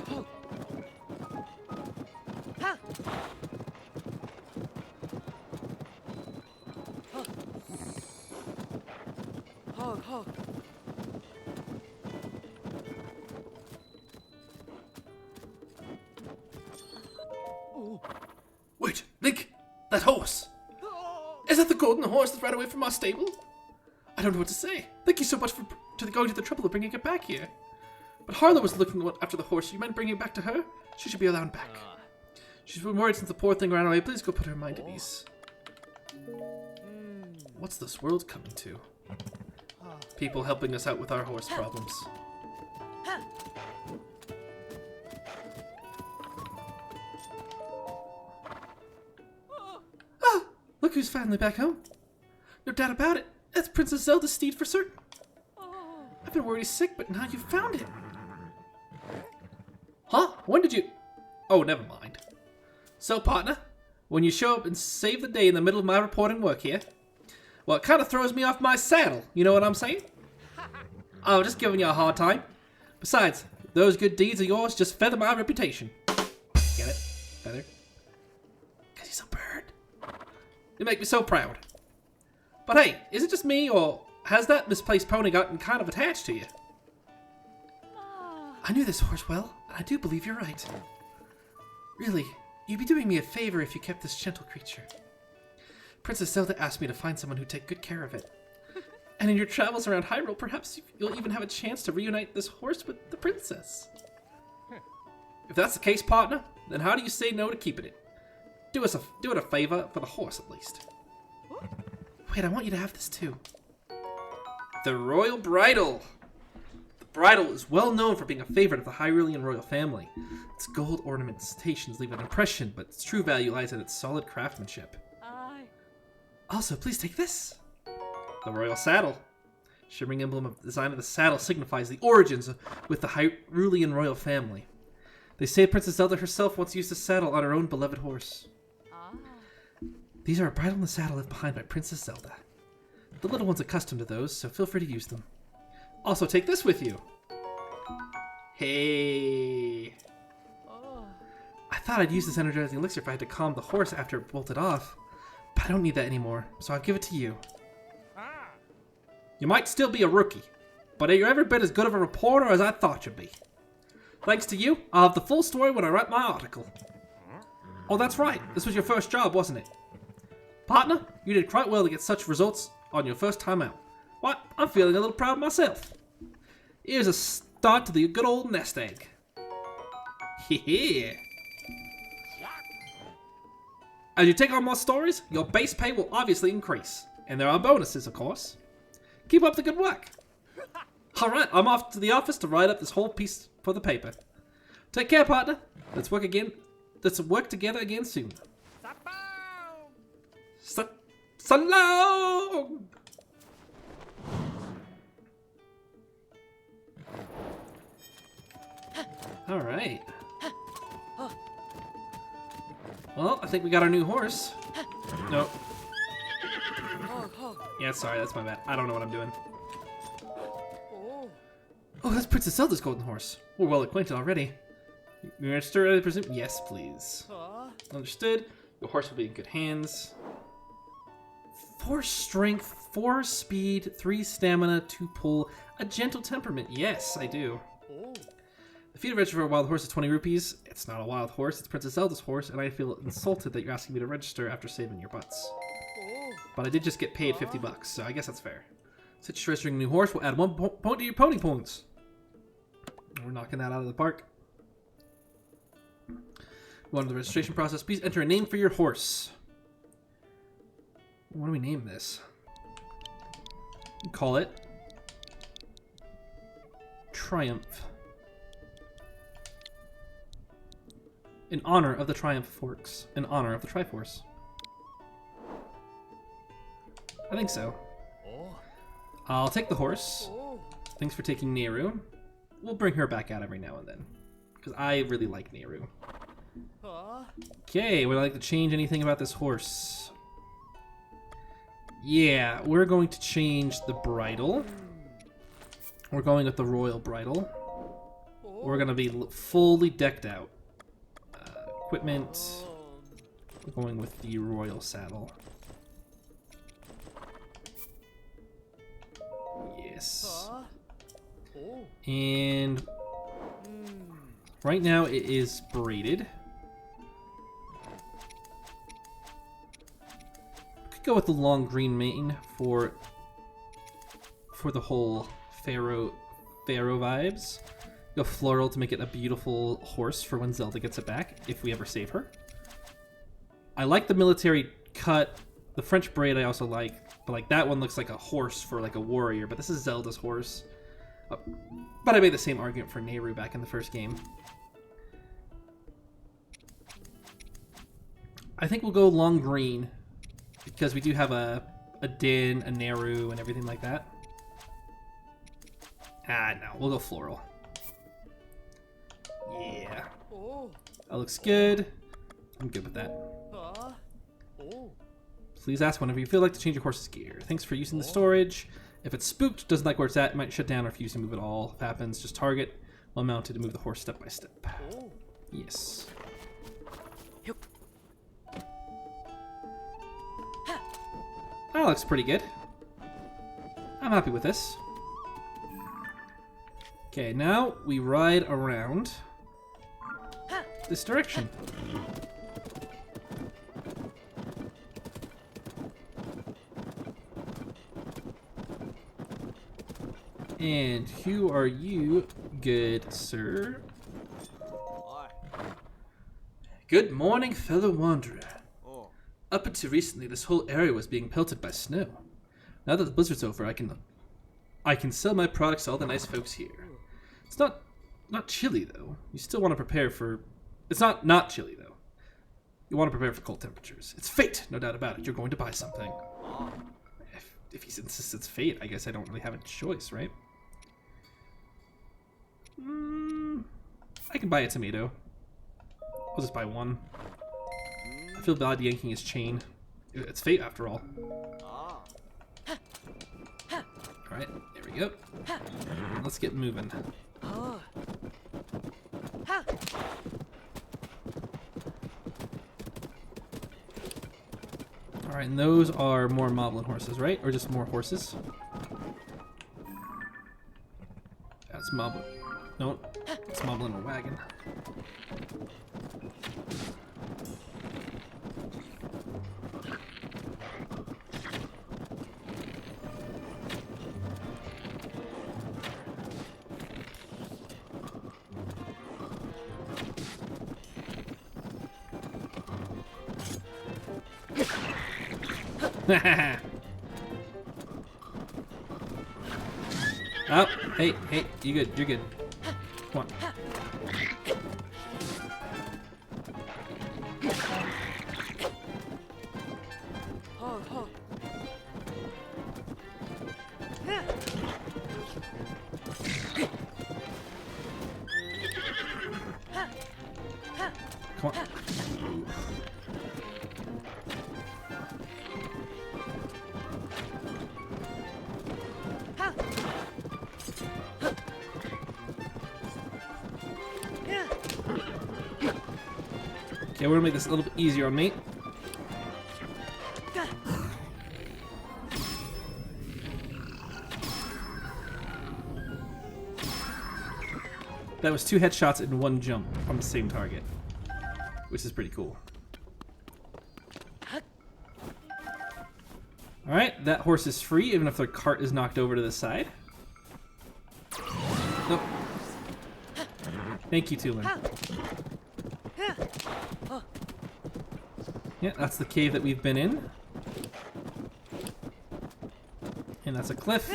Wait, Link! That horse! Is that the golden horse that ran away from our stable? I don't know what to say. Thank you so much for going to the trouble of bringing it back here. But Harlow was looking after the horse. You mind bringing it back to her? She should be allowed back. She's been worried since the poor thing ran away. Please go put her mind at ease. What's this world coming to? People helping us out with our horse problems. Ah! Look who's finally back home. No doubt about it. That's Princess Zelda's steed for certain. I've been worried he's sick, but now you've found him. Huh? When did you... Oh, never mind. So, partner, when you show up and save the day in the middle of my reporting work here, well, it kind of throws me off my saddle. You know what I'm saying? I'm just giving you a hard time. Besides, those good deeds of yours just feather my reputation. Get it? Feather? Because he's a bird. You make me so proud. But hey, is it just me, or has that misplaced pony gotten kind of attached to you? I knew this horse well, and I do believe you're right. Really, you'd be doing me a favor if you kept this gentle creature. Princess Zelda asked me to find someone who'd take good care of it. And in your travels around Hyrule, perhaps you'll even have a chance to reunite this horse with the princess. If that's the case, partner, then how do you say no to keeping it? Do it a favor for the horse, at least. Wait, I want you to have this too. The Royal Bridle. The bridle is well known for being a favorite of the Hyrulean royal family. Its gold ornamentations leave an impression, but its true value lies in its solid craftsmanship. Also, please take this. The Royal Saddle. Shimmering emblem of the design of the saddle signifies the origins with the Hyrulean royal family. They say Princess Zelda herself once used a saddle on her own beloved horse. These are a bridle and the saddle left behind by Princess Zelda. The little one's accustomed to those, so feel free to use them. Also, take this with you. Hey. I thought I'd use this energizing elixir if I had to calm the horse after it bolted off, but I don't need that anymore, so I'll give it to you. You might still be a rookie, but you're every bit as good of a reporter as I thought you'd be. Thanks to you, I'll have the full story when I write my article. Oh, that's right. This was your first job, wasn't it? Partner, you did quite well to get such results on your first time out. What? I'm feeling a little proud myself. Here's a start to the good old nest egg. Hee. As you take on more stories, your base pay will obviously increase. And there are bonuses, of course. Keep up the good work. Alright, I'm off to the office to write up this whole piece for the paper. Take care, partner. Let's work together again soon. So long! Alright. Well, I think we got our new horse. Nope. Yeah, sorry, that's my bad. I don't know what I'm doing. Oh, that's Princess Zelda's golden horse. We're well acquainted already. You register, I presume? Yes, please. Understood. Your horse will be in good hands. 4 strength, 4 speed, 3 stamina, 2 pull, a gentle temperament. Yes, I do. The fee to register for a wild horse is 20 rupees. It's not a wild horse, it's Princess Zelda's horse, and I feel insulted that you're asking me to register after saving your butts. But I did just get paid 50 bucks, so I guess that's fair. Since you're registering a new horse, we'll add 1 point to your pony points. We're knocking that out of the park. Go on to the registration process. Please enter a name for your horse. What do we name this? Call it Triumph. In honor of the Triumph Forks. In honor of the Triforce. I think so. I'll take the horse. Thanks for taking Nehru. We'll bring her back out every now and then. Because I really like Nehru. Okay, would I like to change anything about this horse? Yeah, we're going to change the bridle. We're going with the royal bridle. We're going to be fully decked out. Equipment. We're going with the royal saddle. Yes. And right now it is braided. Could go with the long green mane for the whole pharaoh vibes. Go floral to make it a beautiful horse for when Zelda gets it back, if we ever save her. I like the military cut. The French braid I also like, but like that one looks like a horse for like a warrior, but this is Zelda's horse. But I made the same argument for Nehru back in the first game. I think we'll go long green, because we do have a Din, a Nehru, and everything like that. Ah, no, we'll go floral. Yeah. That looks good. I'm good with that. Please ask whenever you feel like to change your horse's gear. Thanks for using the storage. If it's spooked, doesn't like where it's at, it might shut down or refuse to move at all. If happens, just target while mounted to move the horse step by step. Yes. That looks pretty good. I'm happy with this. Okay, now we ride around this direction. And who are you, good sir? Good morning, fellow wanderer. Up until recently, this whole area was being pelted by snow. Now that the blizzard's over, I can sell my products to all the nice folks here. It's not chilly though. You still want to prepare for. It's not chilly though. You want to prepare for cold temperatures. It's fate, no doubt about it. You're going to buy something. If he insists it's fate, I guess I don't really have a choice, right? I can buy a tomato. I'll just buy one. I feel bad yanking his chain. It's fate after all. Alright, there we go. Let's get moving. Alright, and those are more moblin horses, right? Or just more horses? That's moblin. No, it's moblin a wagon. Oh, hey, you good, you're good. Come on. Come on. Okay, we're gonna make this a little bit easier on me. That was 2 headshots in 1 jump on the same target, which is pretty cool. Alright, that horse is free, even if their cart is knocked over to the side. Nope. Thank you, Tulin. Yeah, that's the cave that we've been in. And that's a cliff.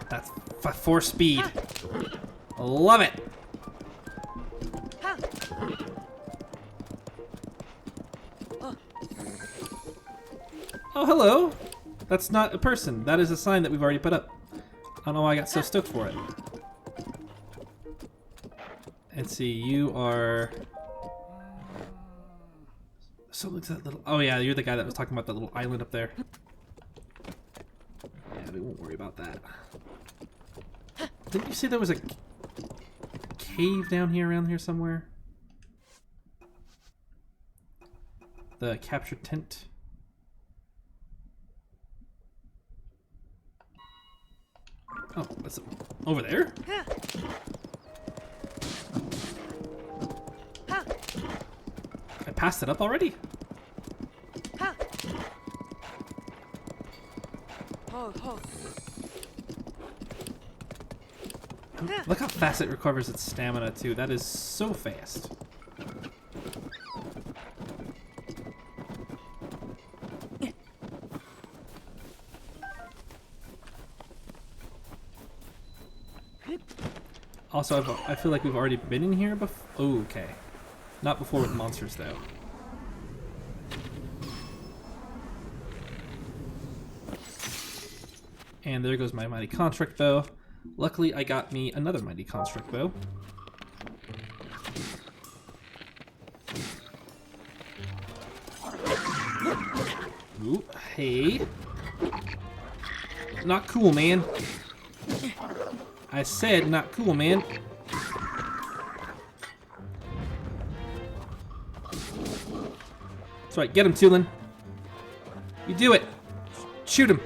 That's 4 speed. I love it. Oh, hello. That's not a person. That is a sign that we've already put up. I don't know why I got so stoked for it. Let's see, you are... So looks at that little... Oh yeah, you're the guy that was talking about that little island up there. Yeah, we won't worry about that. Didn't you say there was a cave down here, around here somewhere? The captured tent. Oh, that's over there? I passed it up already? Look how fast it recovers its stamina too. That is so fast. Also, I feel like we've already been in here before. Oh, okay. Not before with monsters, though. And there goes my Mighty Construct Bow. Luckily, I got me another Mighty Construct Bow. Ooh, hey. Not cool, man. I said not cool, man. That's right, get him, Tulin. You do it. Shoot him.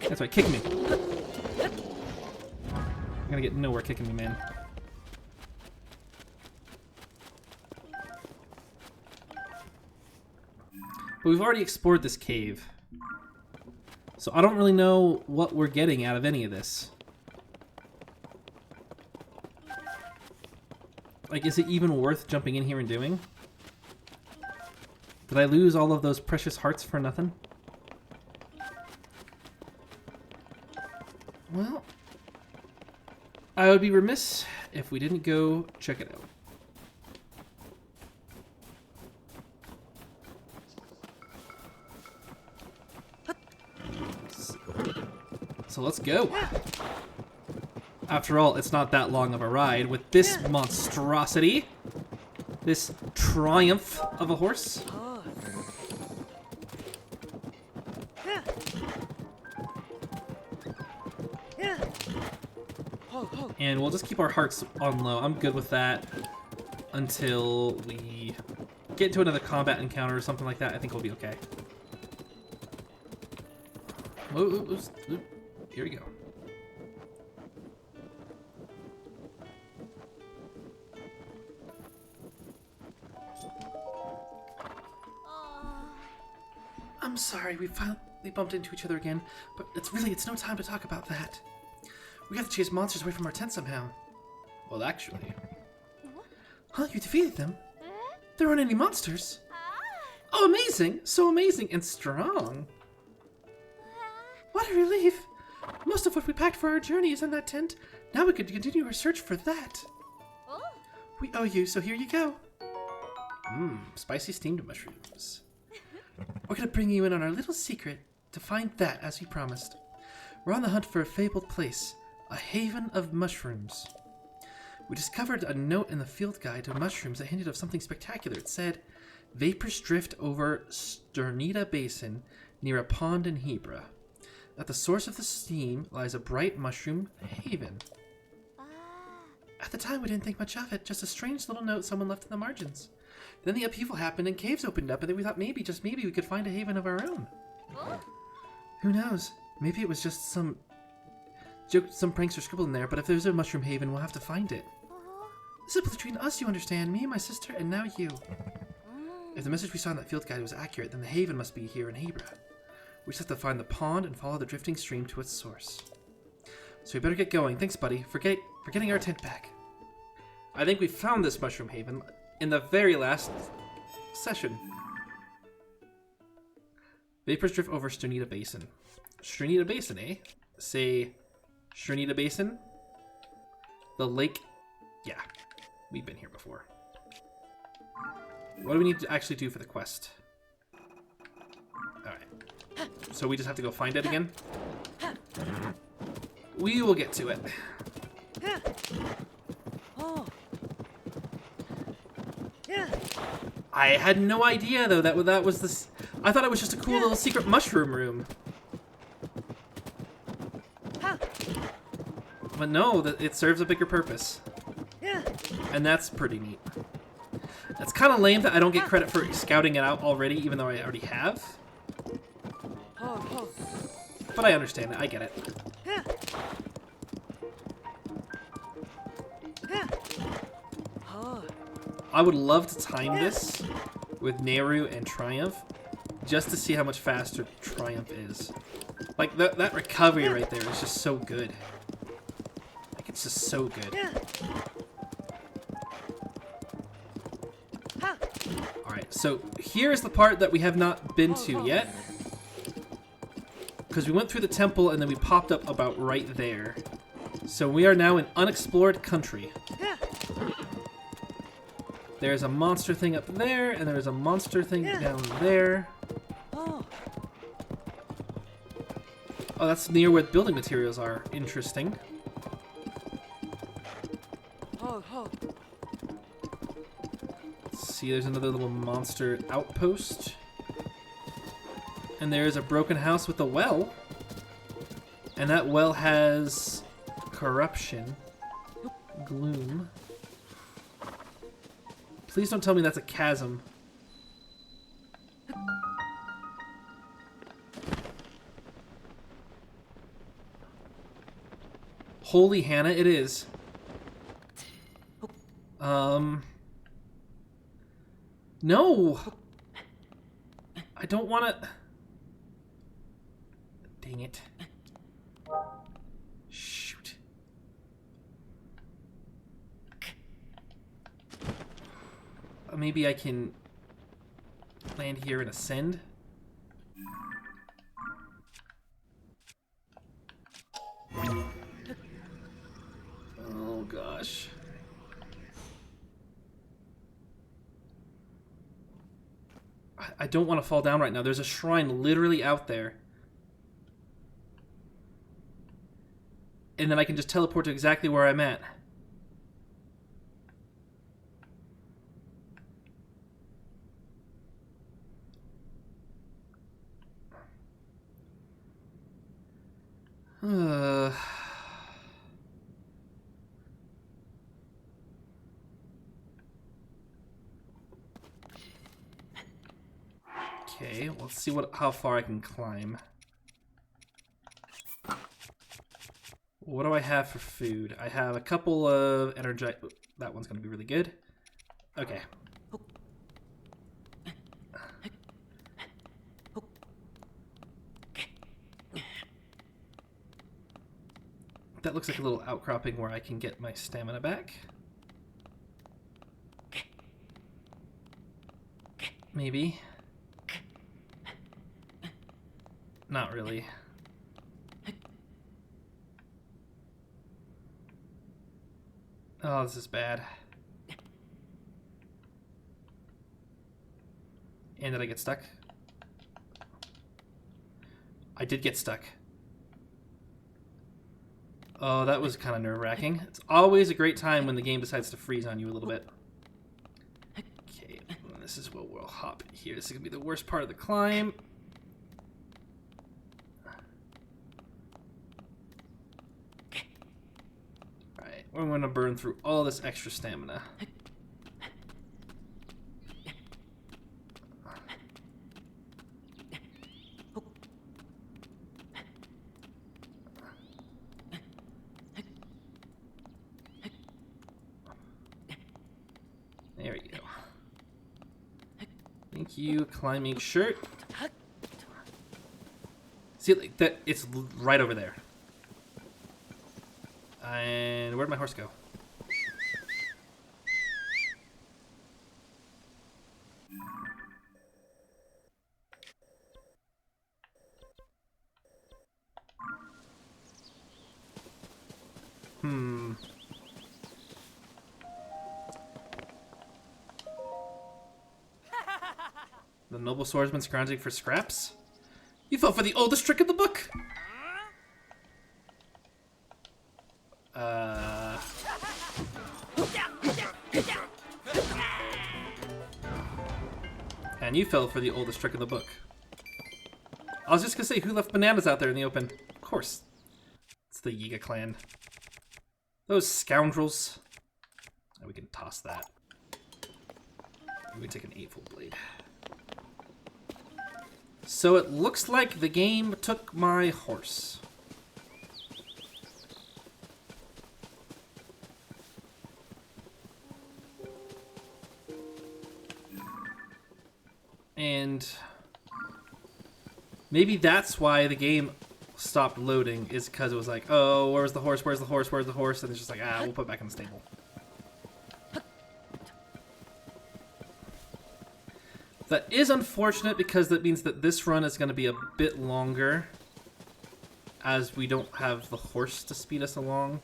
That's right, kick me. I'm gonna get nowhere kicking me, man. But we've already explored this cave. So I don't really know what we're getting out of any of this. Like, is it even worth jumping in here and doing? Did I lose all of those precious hearts for nothing? Well, I would be remiss if we didn't go check it out. So let's go. After all, it's not that long of a ride with this monstrosity. This triumph of a horse. And we'll just keep our hearts on low. I'm good with that until we get into another combat encounter or something like that. I think we'll be okay. Here we go. I'm sorry, we finally bumped into each other again, but it's no time to talk about that. We have to chase monsters away from our tent somehow. Well, actually. Huh? You defeated them? There aren't any monsters. Oh, amazing! So amazing and strong. What a relief! Most of what we packed for our journey is in that tent. Now we could continue our search for that. We owe you, so here you go. Spicy steamed mushrooms. We're gonna bring you in on our little secret to find that, as we promised. We're on the hunt for a fabled place, a haven of mushrooms. We discovered a note in the field guide to mushrooms that hinted of something spectacular. It said, vapors drift over Sternita Basin near a pond in Hebra. At the source of the steam lies a bright mushroom haven. At the time, we didn't think much of it, just a strange little note someone left in the margins. Then the upheaval happened and caves opened up, and then we thought maybe, just maybe, we could find a haven of our own. Who knows? Maybe it was just some joke, some prankster scribbled in there, but if there's a mushroom haven, we'll have to find it. This is between us, you understand, me and my sister, and now you. If the message we saw in that field guide was accurate, then the haven must be here in Hebra. We just have to find the pond and follow the drifting stream to its source. So we better get going. Thanks, buddy, for getting our tent back. I think we found this mushroom haven in the very last session. Vapors drift over Sternita Basin. Sternita Basin, eh? Say Sternita Basin? The lake? Yeah, we've been here before. What do we need to actually do for the quest? Alright. So we just have to go find it again? We will get to it. I had no idea, though, that was this. I thought it was just a cool little secret mushroom room. But no, it serves a bigger purpose. And that's pretty neat. It's kind of lame that I don't get credit for scouting it out already, even though I already have. But I understand it. I get it. I would love to time this with Nehru and Triumph just to see how much faster Triumph is. Like, that recovery right there is just so good. Like, it's just so good. Alright, so here's the part that we have not been to yet. Because we went through the temple and then we popped up about right there. So we are now in unexplored country. There's a monster thing up there, and there's a monster thing down there. Oh, that's near where building materials are. Interesting. Let's see, there's another little monster outpost. And there's a broken house with a well. And that well has corruption. Gloom. Please don't tell me that's a chasm. Holy Hannah, it is. No! I don't want to... Dang it. Shoot. Maybe I can land here and ascend. Oh gosh. I don't want to fall down right now. There's a shrine literally out there. And then I can just teleport to exactly where I'm at. Okay, let's see how far I can climb. What do I have for food? I have a couple of energy. That one's gonna be really good. Okay. That looks like a little outcropping where I can get my stamina back. Maybe. Not really. Oh, this is bad. And did I get stuck? I did get stuck. Oh, that was kind of nerve-wracking. It's always a great time when the game decides to freeze on you a little bit. Okay, this is where we'll hop here. This is going to be the worst part of the climb. Alright, we're going to burn through all this extra stamina. There we go. Thank you, climbing shirt. See, like that? It's right over there. And where'd my horse go? The noble swordsman scrounging for scraps? You fell for the oldest trick in the book! And you fell for the oldest trick in the book. I was just gonna say, who left bananas out there in the open? Of course. It's the Yiga clan. Those scoundrels. And we can toss that. We take an 8-foot blade. So it looks like the game took my horse. And maybe that's why the game stopped loading, is because it was like, oh, where's the horse, where's the horse, where's the horse? And it's just like, ah, we'll put it back in the stable. That is unfortunate because that means that this run is going to be a bit longer as we don't have the horse to speed us along.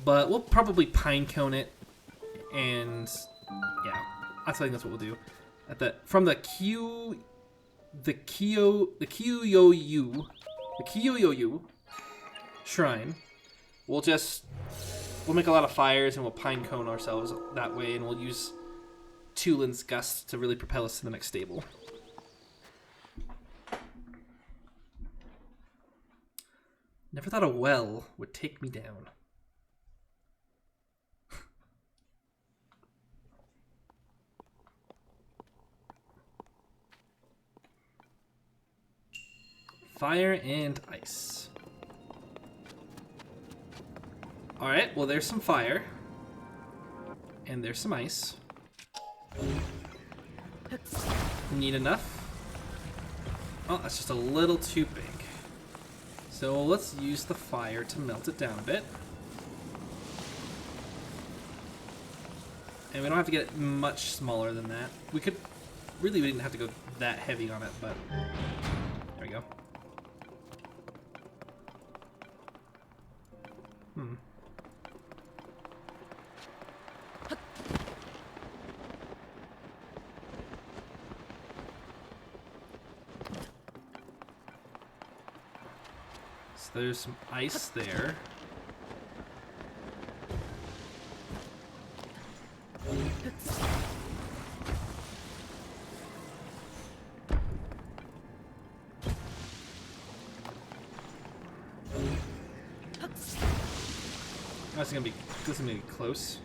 But we'll probably pinecone it, and yeah, I think that's what we'll do. At the from the Kiuyoyou Shrine, we'll make a lot of fires and we'll pinecone ourselves that way, and we'll use Tulin's gust to really propel us to the next stable. Never thought a well would take me down. Fire and ice. Alright, well there's some fire. And there's some ice. Need enough? Oh, that's just a little too big. So let's use the fire to melt it down a bit. And we don't have to get it much smaller than that. We didn't have to go that heavy on it, but there we go. So there's some ice there. This is gonna be close.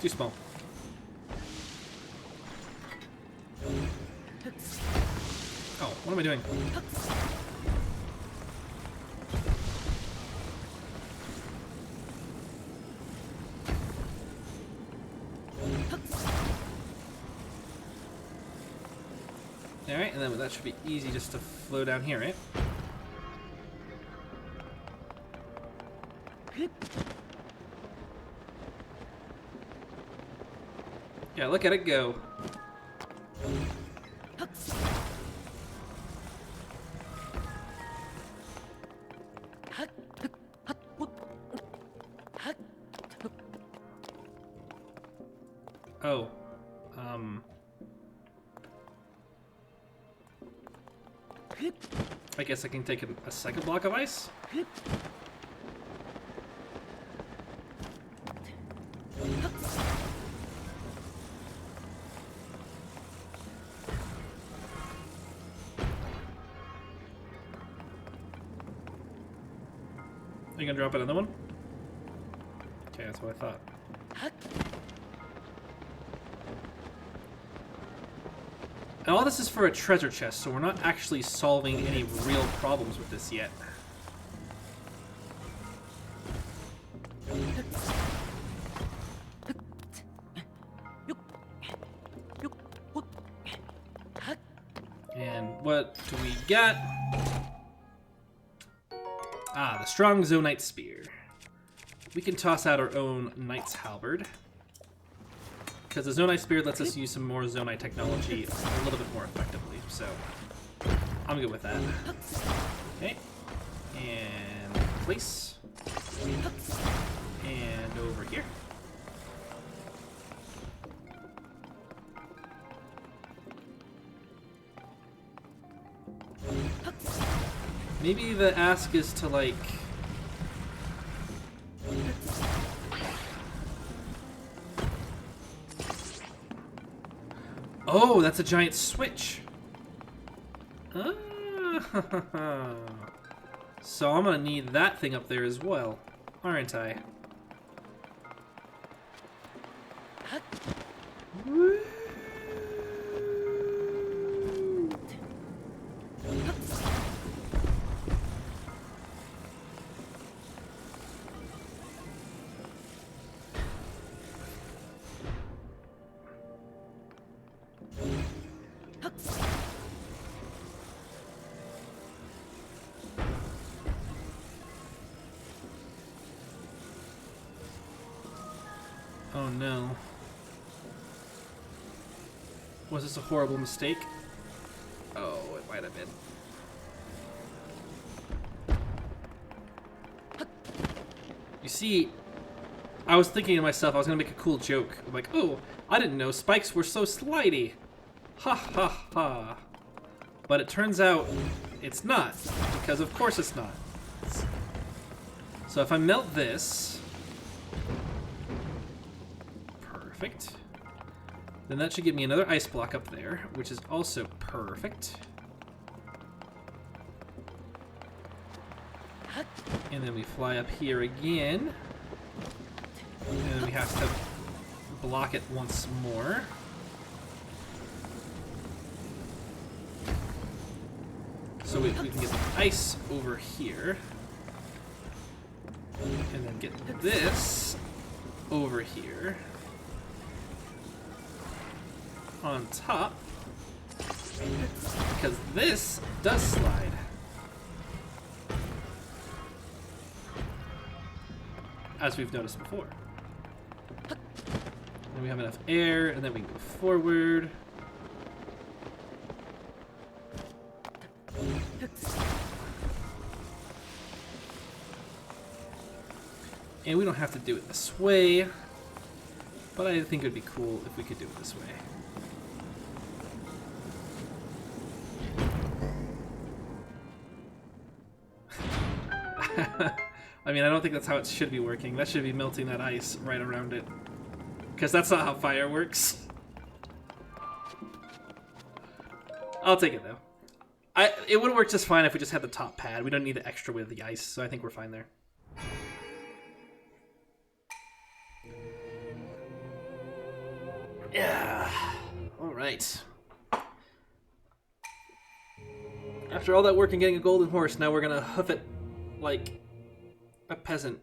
Too small. Oh, what am I doing? Alright, and then that should be easy just to flow down here, right? Yeah, look at it go. Oh. I guess I can take a second block of ice? Are you gonna drop another one? Okay, that's what I thought. And all this is for a treasure chest, so we're not actually solving any real problems with this yet. And what do we got? Ah, the strong Zonite Spear. We can toss out our own Knight's Halberd, because the Zonite Spear lets us use some more Zonite technology a little bit more effectively, so I'm good with that. Okay, and place, and over here. Maybe the ask is to, like... Oh, that's a giant switch. Ah. So I'm gonna need that thing up there as well, aren't I? Woo. Oh no. Was this a horrible mistake? Oh, it might have been. You see, I was thinking to myself, I was gonna make a cool joke. I'm like, oh, I didn't know spikes were so slidey. Ha ha ha. But it turns out it's not, because of course it's not. So if I melt this, perfect. Then that should give me another ice block up there, which is also perfect. And then we fly up here again. And then we have to block it once more. So we can get the ice over here. And then get this over here. On top. Because this does slide. As we've noticed before. And we have enough air, and then we can go forward. And we don't have to do it this way, but I think it would be cool if we could do it this way. I mean, I don't think that's how it should be working. That should be melting that ice right around it. Because that's not how fire works. I'll take it, though. It would work just fine if we just had the top pad. We don't need the extra with the ice, so I think we're fine there. Yeah. All right. After all that work and getting a golden horse, now we're gonna hoof it like a peasant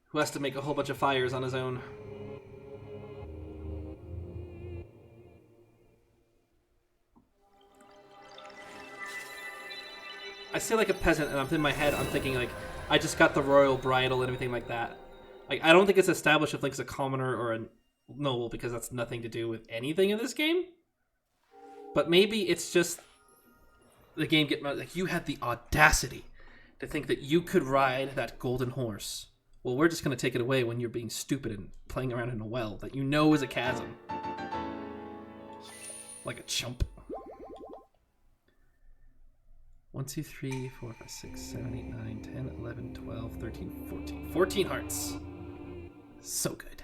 who has to make a whole bunch of fires on his own. I say like a peasant, and I'm in my head, I'm thinking like, I just got the royal bridle and everything like that. Like, I don't think it's established if Link's a commoner or a noble, because that's nothing to do with anything in this game. But maybe it's just the game getting like, you had the audacity to think that you could ride that golden horse. Well, we're just going to take it away when you're being stupid and playing around in a well that you know is a chasm. Like a chump. 1, 2, 3, 4, 5, 6, 7, 8, 9, 10, 11, 12, 13, 14. 14 hearts. So good.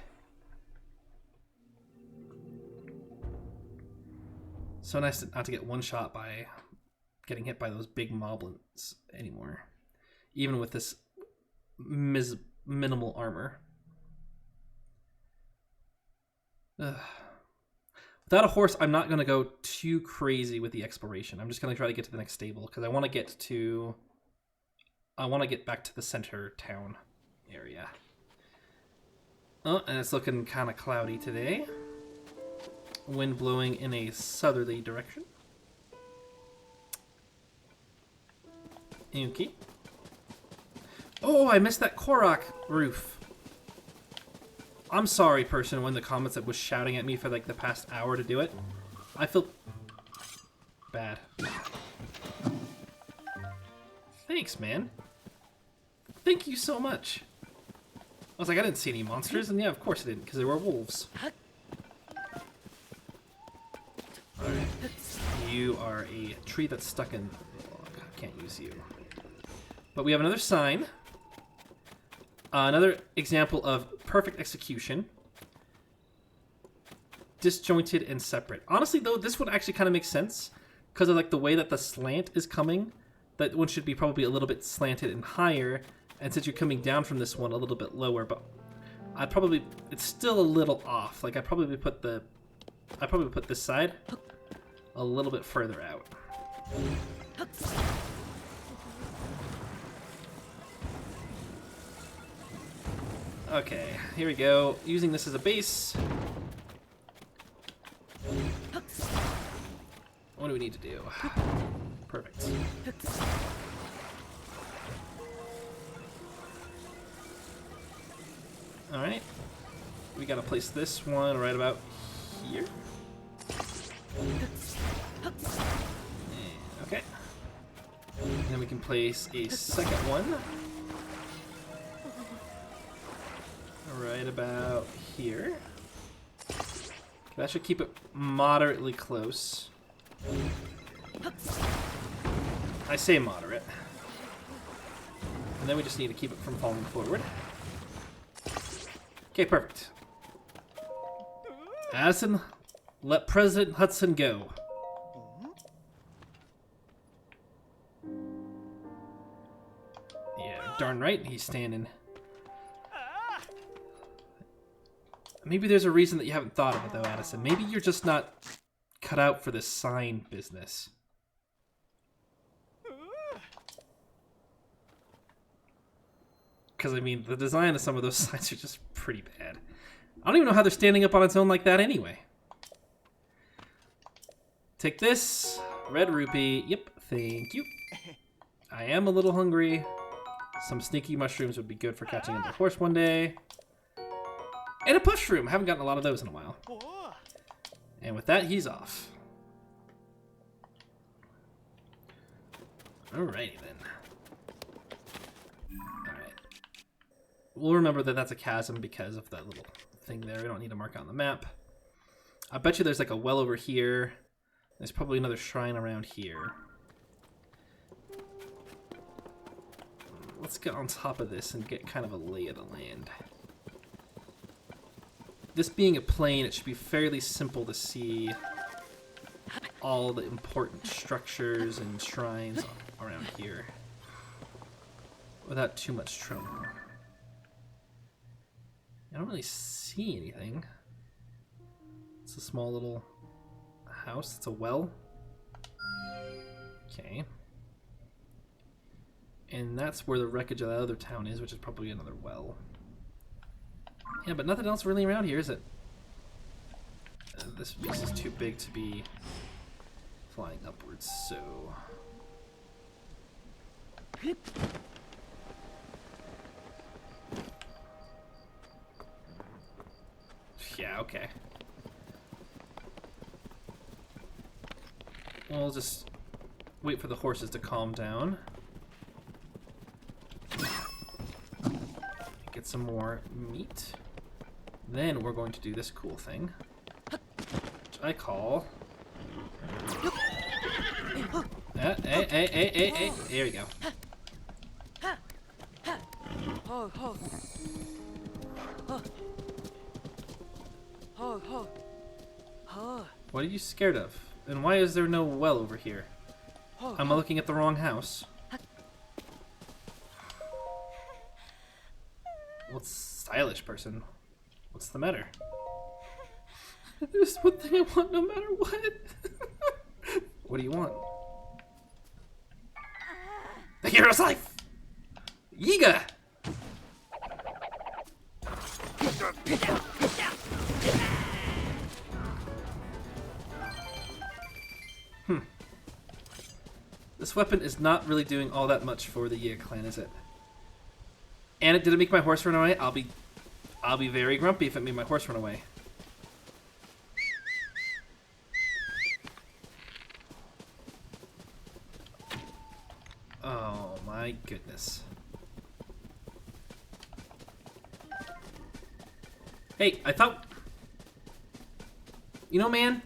So nice not to get one shot by getting hit by those big moblins anymore. Even with this minimal armor. Ugh. Without a horse, I'm not going to go too crazy with the exploration. I'm just going to try to get to the next stable, because I want to get back to the center town area. Oh, and it's looking kind of cloudy today. Wind blowing in a southerly direction. Okay. Oh, I missed that Korok roof. I'm sorry, person in the comments that was shouting at me for like the past hour to do it. I feel bad. Thanks, man. Thank you so much. I was like, I didn't see any monsters, and yeah, of course I didn't, because there were wolves. Alright. You are a tree that's stuck in the log. I can't use you. But we have another sign. Another example of perfect execution. Disjointed and separate. Honestly, though, this would actually kind of make sense because of like the way that the slant is coming. That one should be probably a little bit slanted and higher, and since you're coming down from this one, a little bit lower. But it's still a little off. Like I'd probably put this side a little bit further out. Okay, here we go. Using this as a base. What do we need to do? Perfect. Alright. We gotta place this one right about here. Okay. And then we can place a second one. Right about here. Okay, that should keep it moderately close. I say moderate. And then we just need to keep it from falling forward. Okay, perfect. Addison, let President Hudson go. Yeah, darn right he's standing. Maybe there's a reason that you haven't thought of it, though, Addison. Maybe you're just not cut out for this sign business. Because, I mean, the design of some of those signs are just pretty bad. I don't even know how they're standing up on its own like that anyway. Take this. Red rupee. Yep, thank you. I am a little hungry. Some sneaky mushrooms would be good for catching another horse one day. And a pushroom. I haven't gotten a lot of those in a while. And with that, he's off. Alrighty then. Alright. We'll remember that that's a chasm because of that little thing there. We don't need to mark it on the map. I bet you there's like a well over here. There's probably another shrine around here. let's get on top of this and get kind of a lay of the land. This being a plain, it should be fairly simple to see all the important structures and shrines around here without too much trouble. I don't really see anything. It's a small little house. It's a well. Okay. And that's where the wreckage of that other town is, which is probably another well. Yeah, but nothing else really around here, is it? This piece is too big to be flying upwards, so... Yeah, okay. We'll just wait for the horses to calm down. Get some more meat. Then we're going to do this cool thing, which I call... Hey, there we go. What are you scared of? And why is there no well over here? Am I looking at the wrong house? What's stylish person? What's the matter? There's one thing I want no matter what. What do you want? The hero's life! Yiga! This weapon is not really doing all that much for the Yiga clan, is it? And it didn't make my horse run away. I'll be very grumpy if it made my horse run away. Oh my goodness. Hey, I thought... You know, man?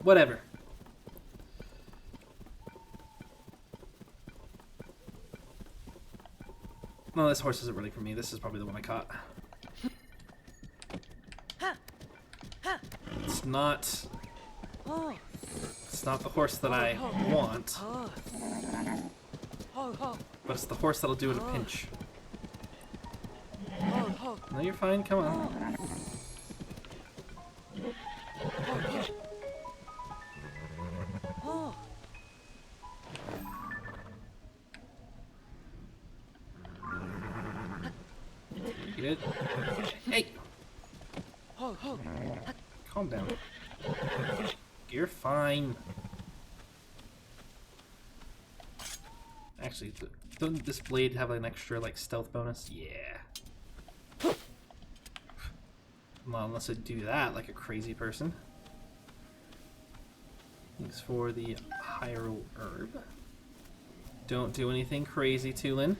Whatever. No, this horse isn't really for me. This is probably the one I caught. It's not... It's not the horse that I want. But it's the horse that'll do in a pinch. No, you're fine. Come on. Good. Hey! Calm down. You're fine. Actually, doesn't this blade have an extra, like, stealth bonus? Yeah. Well, unless I do that like a crazy person. Thanks for the Hyrule Herb. Don't do anything crazy, Tulin.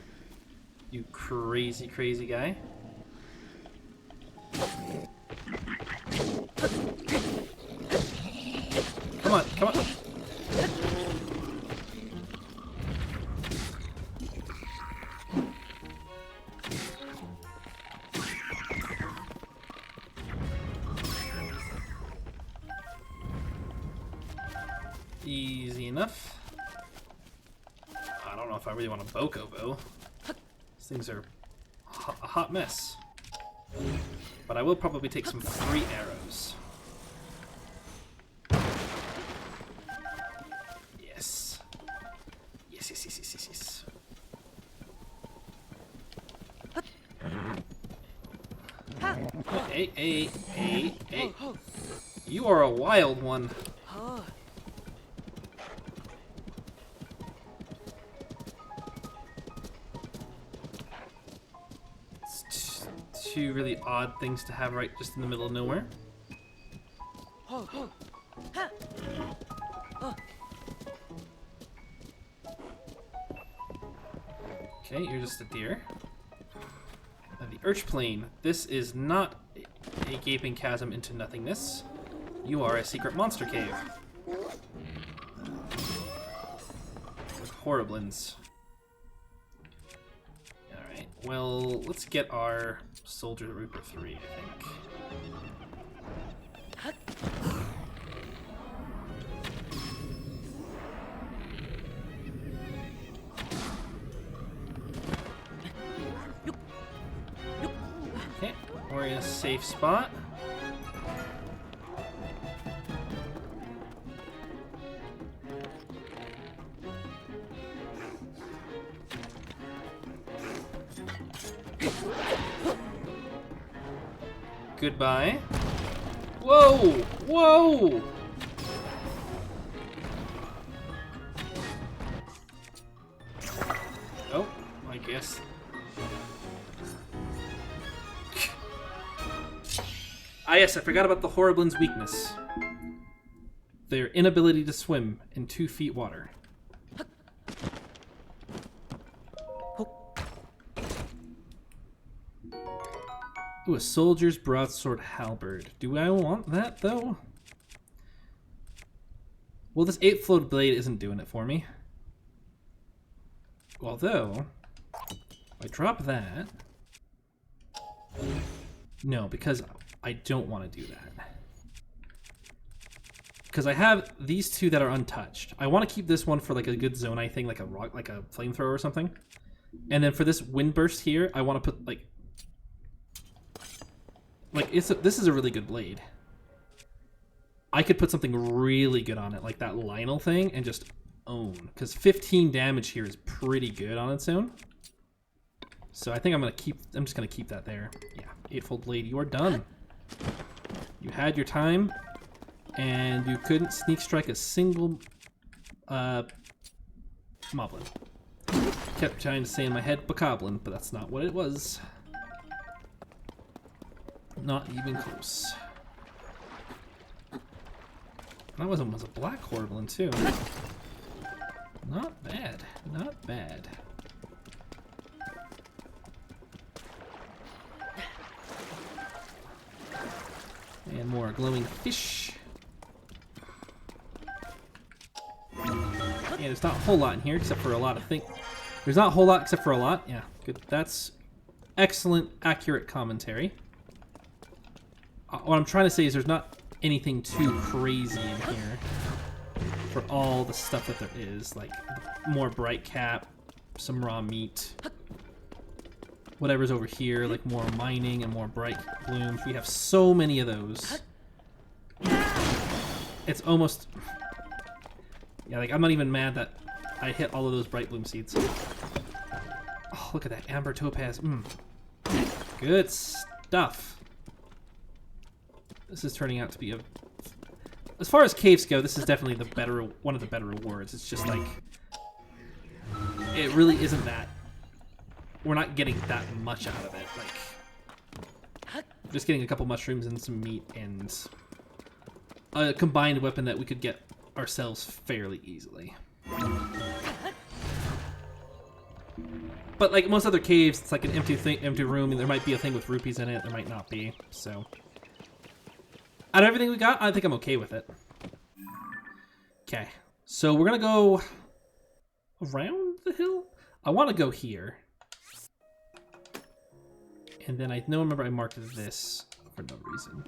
You crazy, crazy guy. Come on, come on. Easy enough. I don't know if I really want a Boko bow. These things are a hot mess. But I will probably take some free arrows. Yes. Yes, yes, yes, yes, yes, yes. Hey, hey, hey, hey. You are a wild one. Two really odd things to have right just in the middle of nowhere. Okay, you're just a deer. Now the Irch Plain. This is not a gaping chasm into nothingness. You are a secret monster cave. With horriblins. well, let's get our Soldier Reaper 3, I think. Okay, we're in a safe spot. Goodbye. Whoa! Whoa! Oh, I guess. Ah, yes, I forgot about the Horriblin's weakness. Their inability to swim in 2 feet water. Ooh, a soldier's broadsword halberd. Do I want that, though? Well, this 8-flowed blade isn't doing it for me. Although, if I drop that... No, because I don't want to do that. Because I have these 2 that are untouched. I want to keep this one for like a good zonai thing, like a rock, like a flamethrower or something. And then for this windburst here, I want to put like this is a really good blade. I could put something really good on it, like that Lionel thing, and just own. Because 15 damage here is pretty good on its own. So I think I'm just gonna keep that there. Yeah, 8-fold blade, you are done. You had your time, and you couldn't sneak strike a single moblin. Kept trying to say in my head bokoblin, but that's not what it was. Not even close. That was a black Horriblin too. Not bad, not bad. And more glowing fish. Yeah, there's not a whole lot in here except for a lot of things. There's not a whole lot except for a lot. Yeah, good. That's excellent, accurate commentary. What I'm trying to say is there's not anything too crazy in here for all the stuff that there is, like more bright cap, some raw meat, whatever's over here, like more mining and more bright blooms. We have so many of those. It's almost, yeah, like I'm not even mad that I hit all of those bright bloom seeds. Oh, look at that amber topaz. Good stuff. This is turning out to be as far as caves go, this is definitely one of the better rewards. It's just like, it really isn't that, we're not getting that much out of it. Like, just getting a couple mushrooms and some meat and a combined weapon that we could get ourselves fairly easily. But like most other caves, it's like an empty room, and there might be a thing with rupees in it, there might not be, so. Out of everything we got, I think I'm okay with it. Okay, so we're gonna go around the hill? I want to go here. And then I remember I marked this for no reason.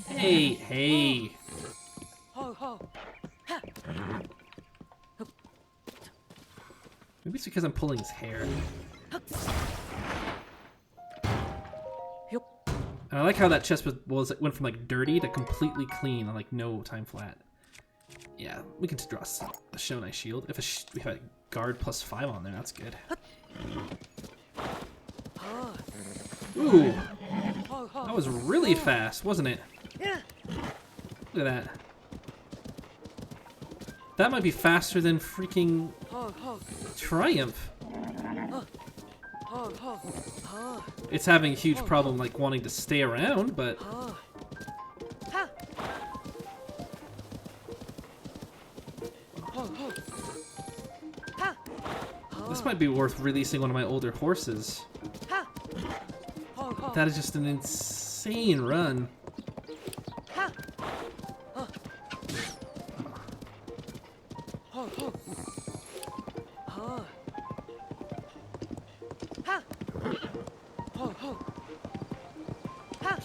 Hey, hey. Maybe it's because I'm pulling his hair. And I like how that chest went from like dirty to completely clean on like no time flat. Yeah, we can draw a Shonai shield. If we have a guard +5 on there, that's good. Ooh, that was really fast, wasn't it? Look at that. That might be faster than freaking Triumph. It's having a huge problem, like, wanting to stay around, but... This might be worth releasing one of my older horses. That is just an insane run.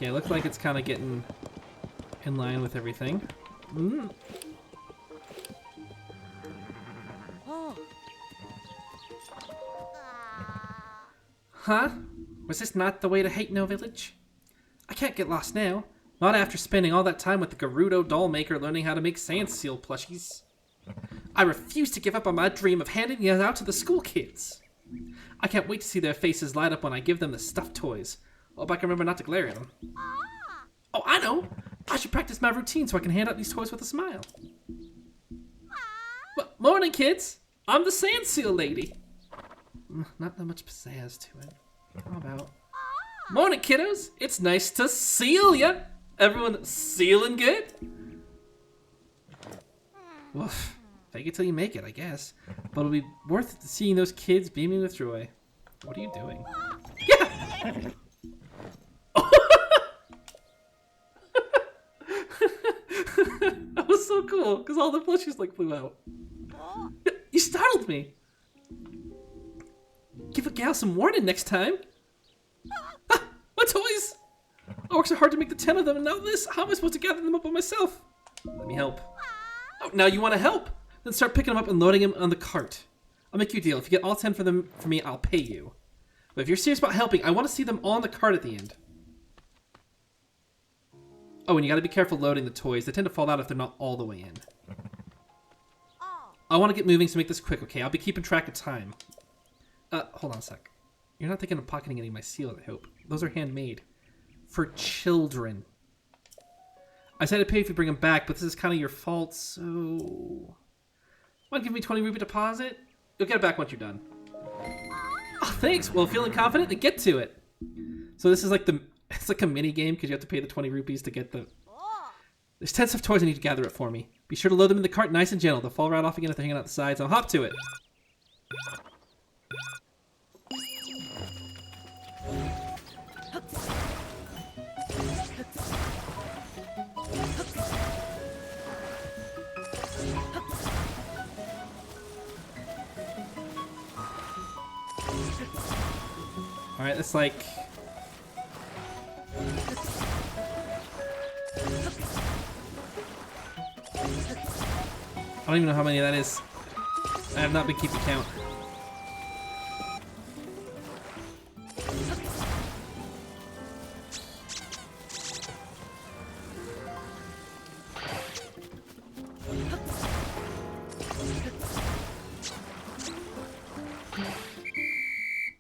Okay, looks like it's kind of getting in line with everything. Mm. Huh? Was this not the way to Hate No Village? I can't get lost now. Not after spending all that time with the Gerudo doll maker learning how to make sand seal plushies. I refuse to give up on my dream of handing these out to the school kids. I can't wait to see their faces light up when I give them the stuffed toys. Hope I can remember not to glare at them. Oh, I know! I should practice my routine so I can hand out these toys with a smile. Well, morning, kids! I'm the sand seal lady. Not that much pizzazz to it. How about... Morning, kiddos! It's nice to seal ya! Everyone sealing good? Woof. Fake it till you make it, I guess. But it'll be worth seeing those kids beaming with joy. What are you doing? Yeah! That was so cool, because all the plushies like flew out. You startled me! Give a gal some warning next time. Ah, my toys! I worked so hard to make the 10 of them, and now this? How am I supposed to gather them up by myself? Let me help. Oh, now you want to help? Then start picking them up and loading them on the cart. I'll make you a deal. If you get all 10 for me, I'll pay you. But if you're serious about helping, I want to see them all on the cart at the end. Oh, and you got to be careful loading the toys. They tend to fall out if they're not all the way in. I want to get moving, so make this quick, okay? I'll be keeping track of time. Hold on a sec. You're not thinking of pocketing any of my seals, I hope. Those are handmade. For children. I said I'd pay if you bring them back, but this is kind of your fault, so... Want to give me 20 rupee deposit? You'll get it back once you're done. Oh, thanks! Well, feeling confident? Then get to it! So this is like the... It's like a mini game, because you have to pay the 20 rupees to get the... There's 10 stuffed toys I need to gather it for me. Be sure to load them in the cart nice and gentle. They'll fall right off again if they're hanging out the sides. I'll hop to it. Alright, that's like... I don't even know how many that is. I have not been keeping count.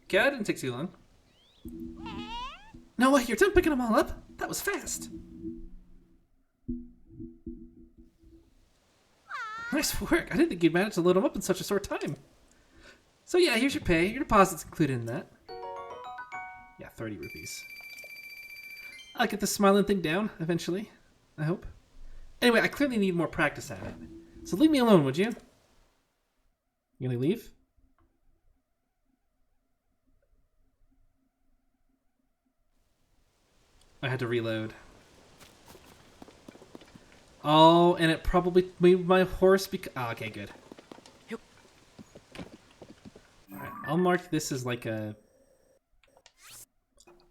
Okay, that didn't take too long. No way, you're done picking them all up? That was fast. Nice work. I didn't think you'd manage to load them up in such a short time. So yeah, here's your pay. Your deposit's included in that. Yeah, 30 rupees. I'll get this smiling thing down eventually, I hope. Anyway, I clearly need more practice at it. So leave me alone, would you? You gonna leave? I had to reload. Oh, and it probably moved my horse because... Oh, okay, good. Alright, I'll mark this as like a...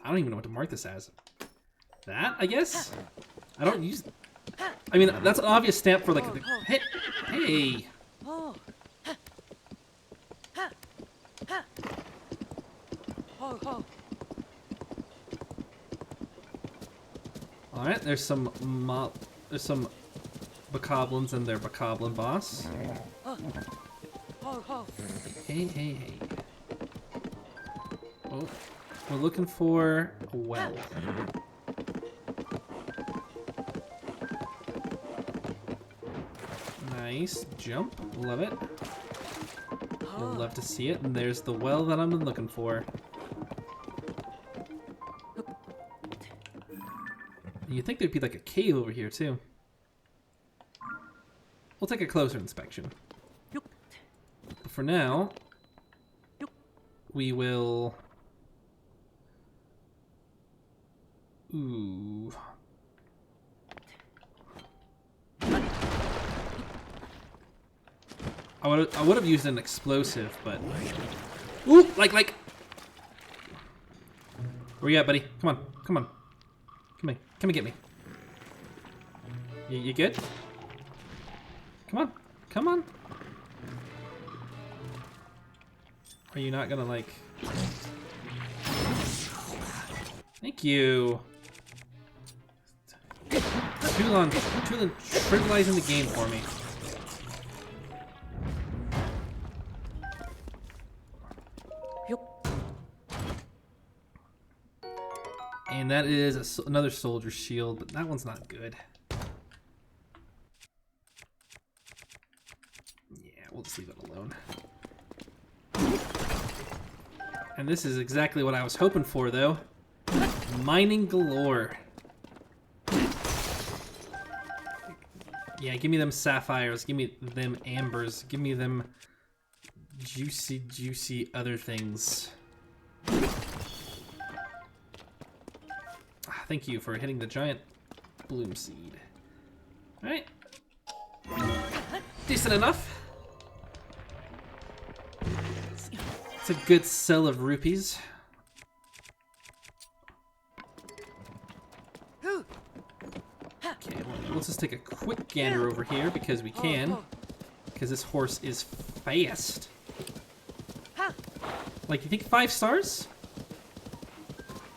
I don't even know what to mark this as. That, I guess? I don't use... I mean, that's an obvious stamp for like... Hey! Hey! Alright, there's some bokoblins and their bokoblin boss. Hey, hey, hey. Oh, we're looking for a well. Nice jump, love it. You'll love to see it, and there's the well that I'm looking for. You'd think there'd be like a cave over here too. We'll take a closer inspection. But for now, we will... Ooh. I would have used an explosive, but... Ooh! Like... Where you at, buddy? Come on. Come on. Come Come and get me. You good? Come on. Come on. Are you not gonna, like... Thank you. Tulon trivializing the game for me. And that is another soldier shield, but that one's not good. Yeah, we'll just leave it alone. And this is exactly what I was hoping for, though. Mining galore. Yeah, give me them sapphires, give me them ambers, give me them juicy other things. Thank you for hitting the giant bloom seed. Alright. Decent enough. It's a good sell of rupees. Okay, well, let's just take a quick gander over here because we can. Because this horse is fast. Like, you think 5 stars?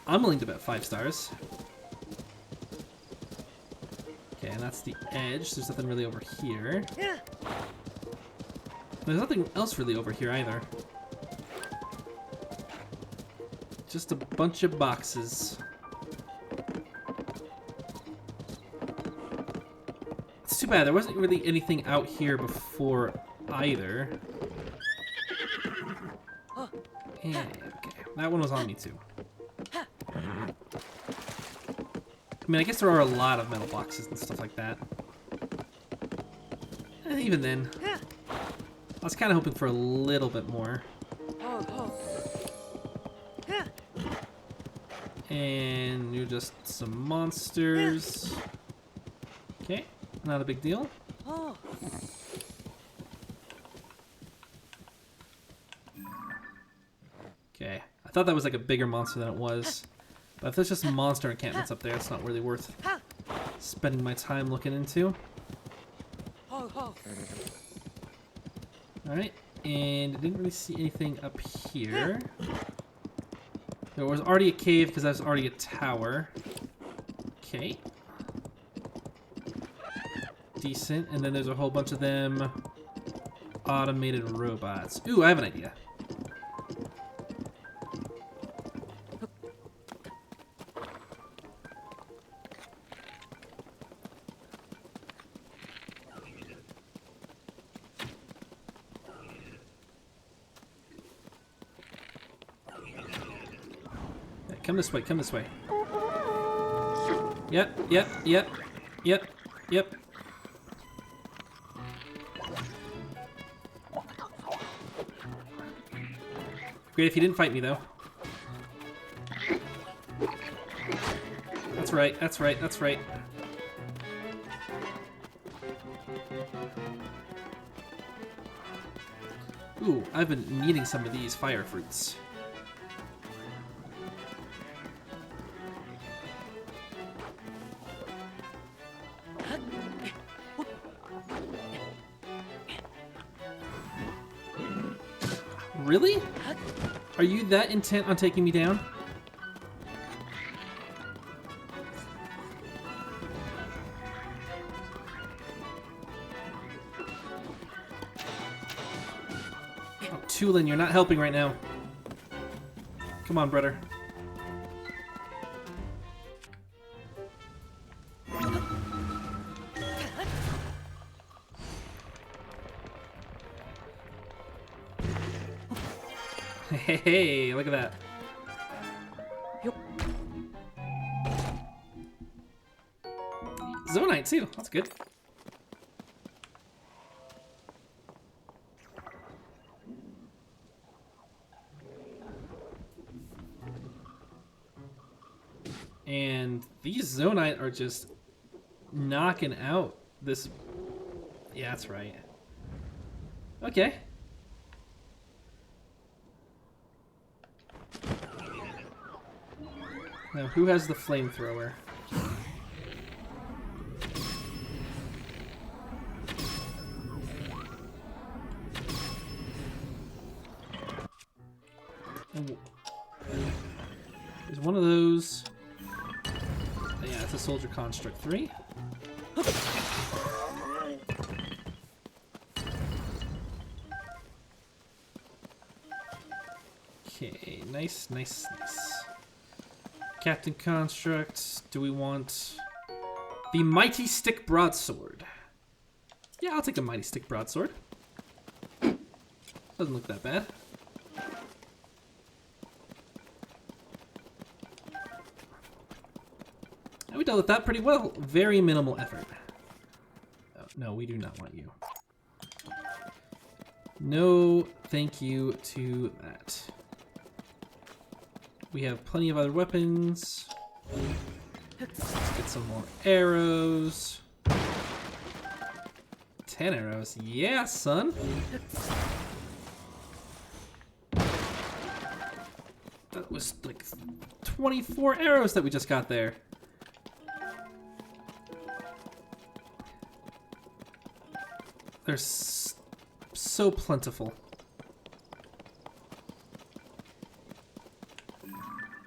I'm willing to bet 5 stars. Okay, and that's the edge. There's nothing really over here. There's nothing else really over here either. Just a bunch of boxes. It's too bad. There wasn't really anything out here before either. Yeah, okay. That one was on me too. I mean, I guess there are a lot of metal boxes and stuff like that. Even then, I was kind of hoping for a little bit more. And you're just some monsters. Okay, not a big deal. Okay, I thought that was like a bigger monster than it was. But if there's just monster encampments up there, it's not really worth spending my time looking into. Alright, and I didn't really see anything up here. There was already a cave because that was already a tower. Okay. Decent, and then there's a whole bunch of them automated robots. Ooh, I have an idea. Come this way, come this way. Yep. Great if you didn't fight me, though. That's right, that's right, that's right. Ooh, I've been needing some of these fire fruits. Really? Are you that intent on taking me down? Oh, Tulin, you're not helping right now. Come on, brother. Hey, look at that. Zonite too, that's good. And these Zonite are just knocking out this. Yeah, that's right. Okay. Now, who has the flamethrower? Oh. There's one of those. Yeah, it's a soldier construct 3. Okay, nice, nice, nice. Captain construct. Do we want the mighty stick broadsword? Yeah, I'll take a mighty stick broadsword. Doesn't look that bad. And we dealt with that pretty well. Very minimal effort. Oh, no, we do not want you. No, thank you to that. We have plenty of other weapons. Let's get some more arrows. 10 arrows. Yeah, son. That was like 24 arrows that we just got there. They're so plentiful.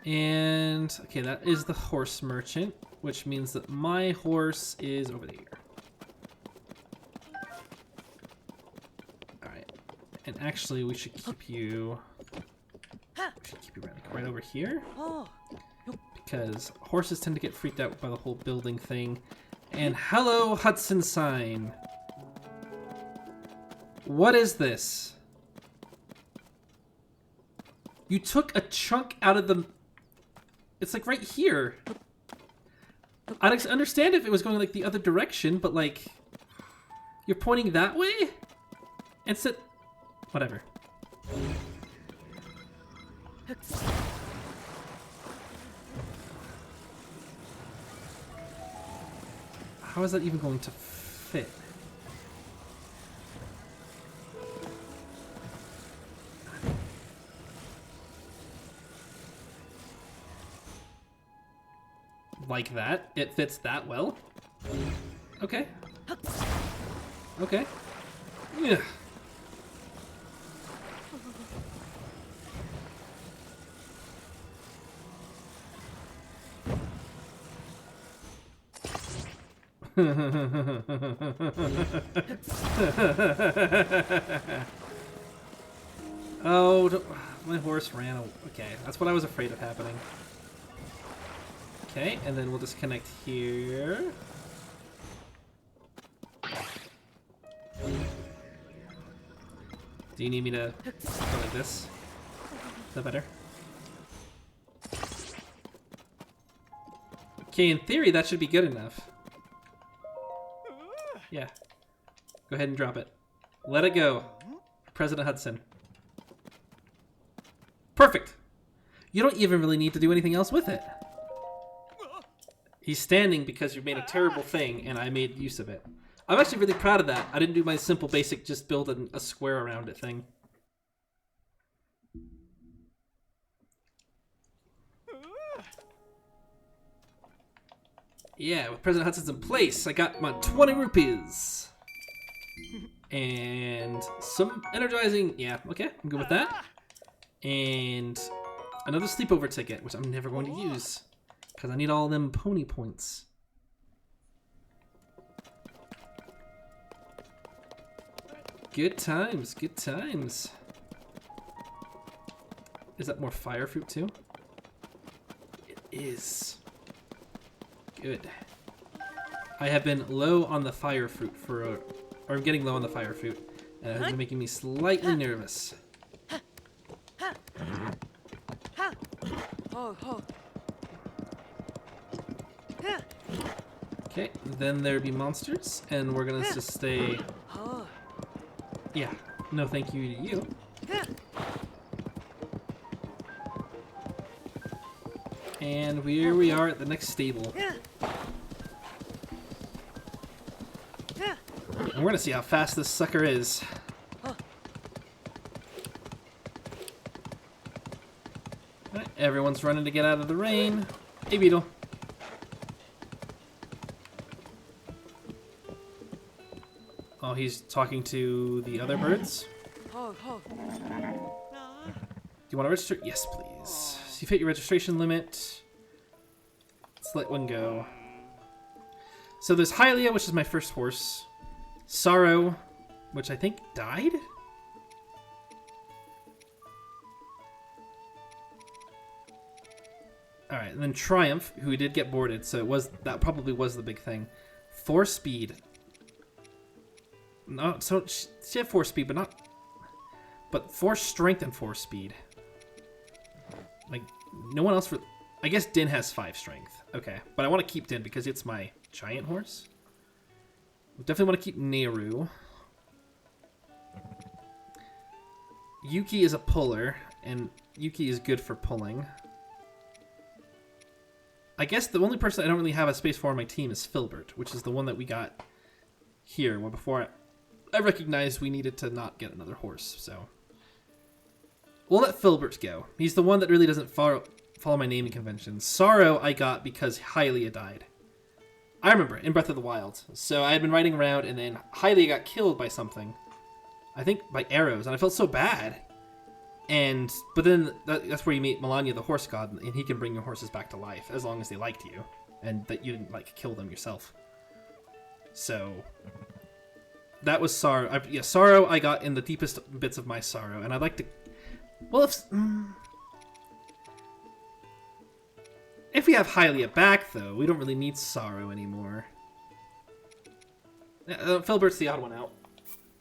And, okay, that is the horse merchant, which means that my horse is over there. Alright. And actually, we should keep you... right over here. Because horses tend to get freaked out by the whole building thing. And hello, Hudson sign. What is this? You took a chunk out of the... It's like right here. I'd understand if it was going like the other direction, but like... You're pointing that way? And said... Whatever. How is that even going to fit? Like that? It fits that well? Okay. Okay. Yeah. Oh, my horse ran away. Okay, that's what I was afraid of happening. Okay, and then we'll just connect here. Do you need me to go like this? Is that better? Okay, in theory, that should be good enough. Yeah. Go ahead and drop it. Let it go. President Hudson. Perfect! You don't even really need to do anything else with it. He's standing because you made a terrible thing, and I made use of it. I'm actually really proud of that. I didn't do my simple basic just build a square around it thing. Yeah, with President Hudson's in place, I got my 20 rupees. And some energizing... Yeah, okay, I'm good with that. And another sleepover ticket, which I'm never going to use. Because I need all them pony points. Good times, good times. Is that more fire fruit too? It is. Good. I have been low on the fire fruit for or I'm getting low on the fire fruit. And it has been making me slightly nervous. Okay, then there'd be monsters, and we're gonna just stay... Yeah, no thank you to you. And here we are at the next stable. And we're gonna see how fast this sucker is. Alright, everyone's running to get out of the rain. Hey, Beetle. Oh, he's talking to the other birds? you want to register? Yes, please. So you've hit your registration limit. Let's let one go. So there's Hylia, which is my first horse. Sorrow, which I think died? Alright, and then Triumph, who did get boarded, so that probably was the big thing. 4 speed. No, so she had 4 speed, but 4 strength and 4 speed. Like, no one else I guess Din has 5 strength. Okay, but I want to keep Din because it's my giant horse. Definitely want to keep Nehru. Yuki is a puller, and Yuki is good for pulling. I guess the only person I don't really have a space for on my team is Filbert, which is the one that we got here. Well, before I recognized we needed to not get another horse, so we'll let Filbert go. He's the one that really doesn't follow my naming conventions. Sorrow I got because Hylia died. I remember, in Breath of the Wild. So I had been riding around, and then Hylia got killed by something. I think by arrows, and I felt so bad. But then that's where you meet Melania, the horse god, and he can bring your horses back to life as long as they liked you, and that you didn't like kill them yourself. So that was Sorrow. Sorrow I got in the deepest bits of my sorrow, and I'd like to. Well, if we have Hylia back, though, we don't really need Sorrow anymore. Filbert's the odd one out.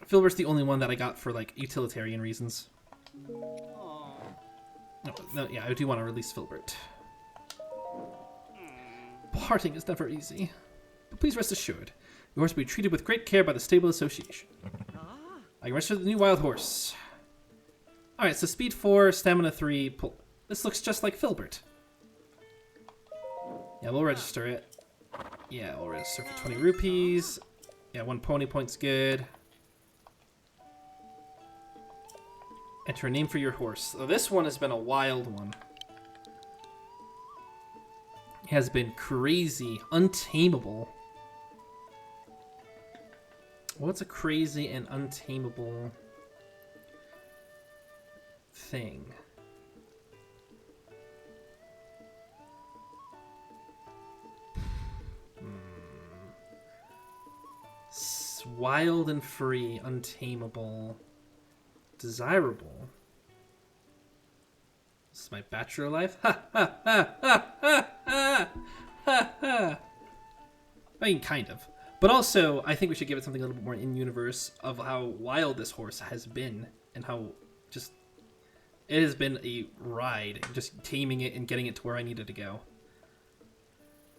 Filbert's the only one that I got for like utilitarian reasons. No, yeah, I do want to release Filbert. Parting is never easy. But please rest assured, your horse will be treated with great care by the Stable Association. I can register the new wild horse. Alright, so speed 4, stamina 3, pull. This looks just like Filbert. Yeah, we'll register it. Yeah, we'll register for 20 rupees. Yeah, 1 pony point's good. Enter a name for your horse. So this one has been a wild one. It has been crazy, untamable. What's a crazy and untamable thing? Wild and free, untamable. Desirable. This is my bachelor life? Ha ha ha ha ha ha ha ha. I mean, kind of. But also, I think we should give it something a little bit more in-universe of how wild this horse has been and how just it has been a ride, just taming it and getting it to where I needed to go.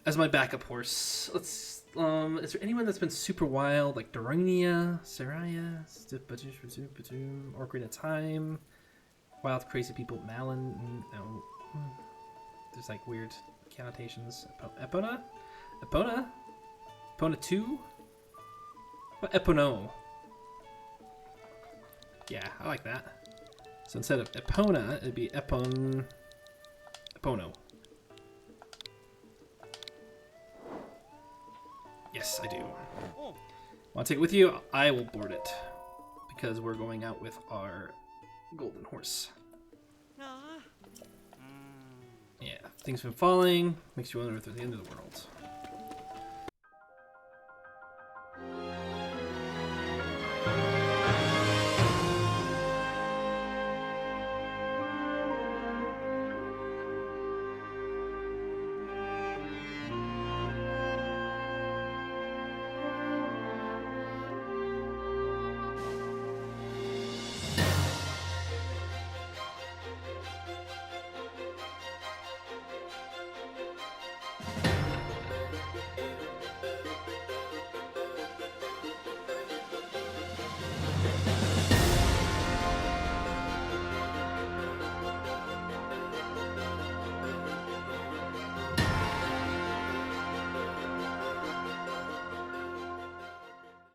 As my backup horse, let's. Is there anyone that's been super wild, like Drena, Saraya, Ocarina of Time, Wild Crazy People, Malin? No. There's like weird connotations. Epona? Epona? Epona 2? What Epono? Yeah, I like that. So instead of Epona, it'd be Epono. Yes, I do. Want to take it with you? I will board it. Because we're going out with our golden horse. Yeah, things have been falling. Makes you wonder if they're the end of the world.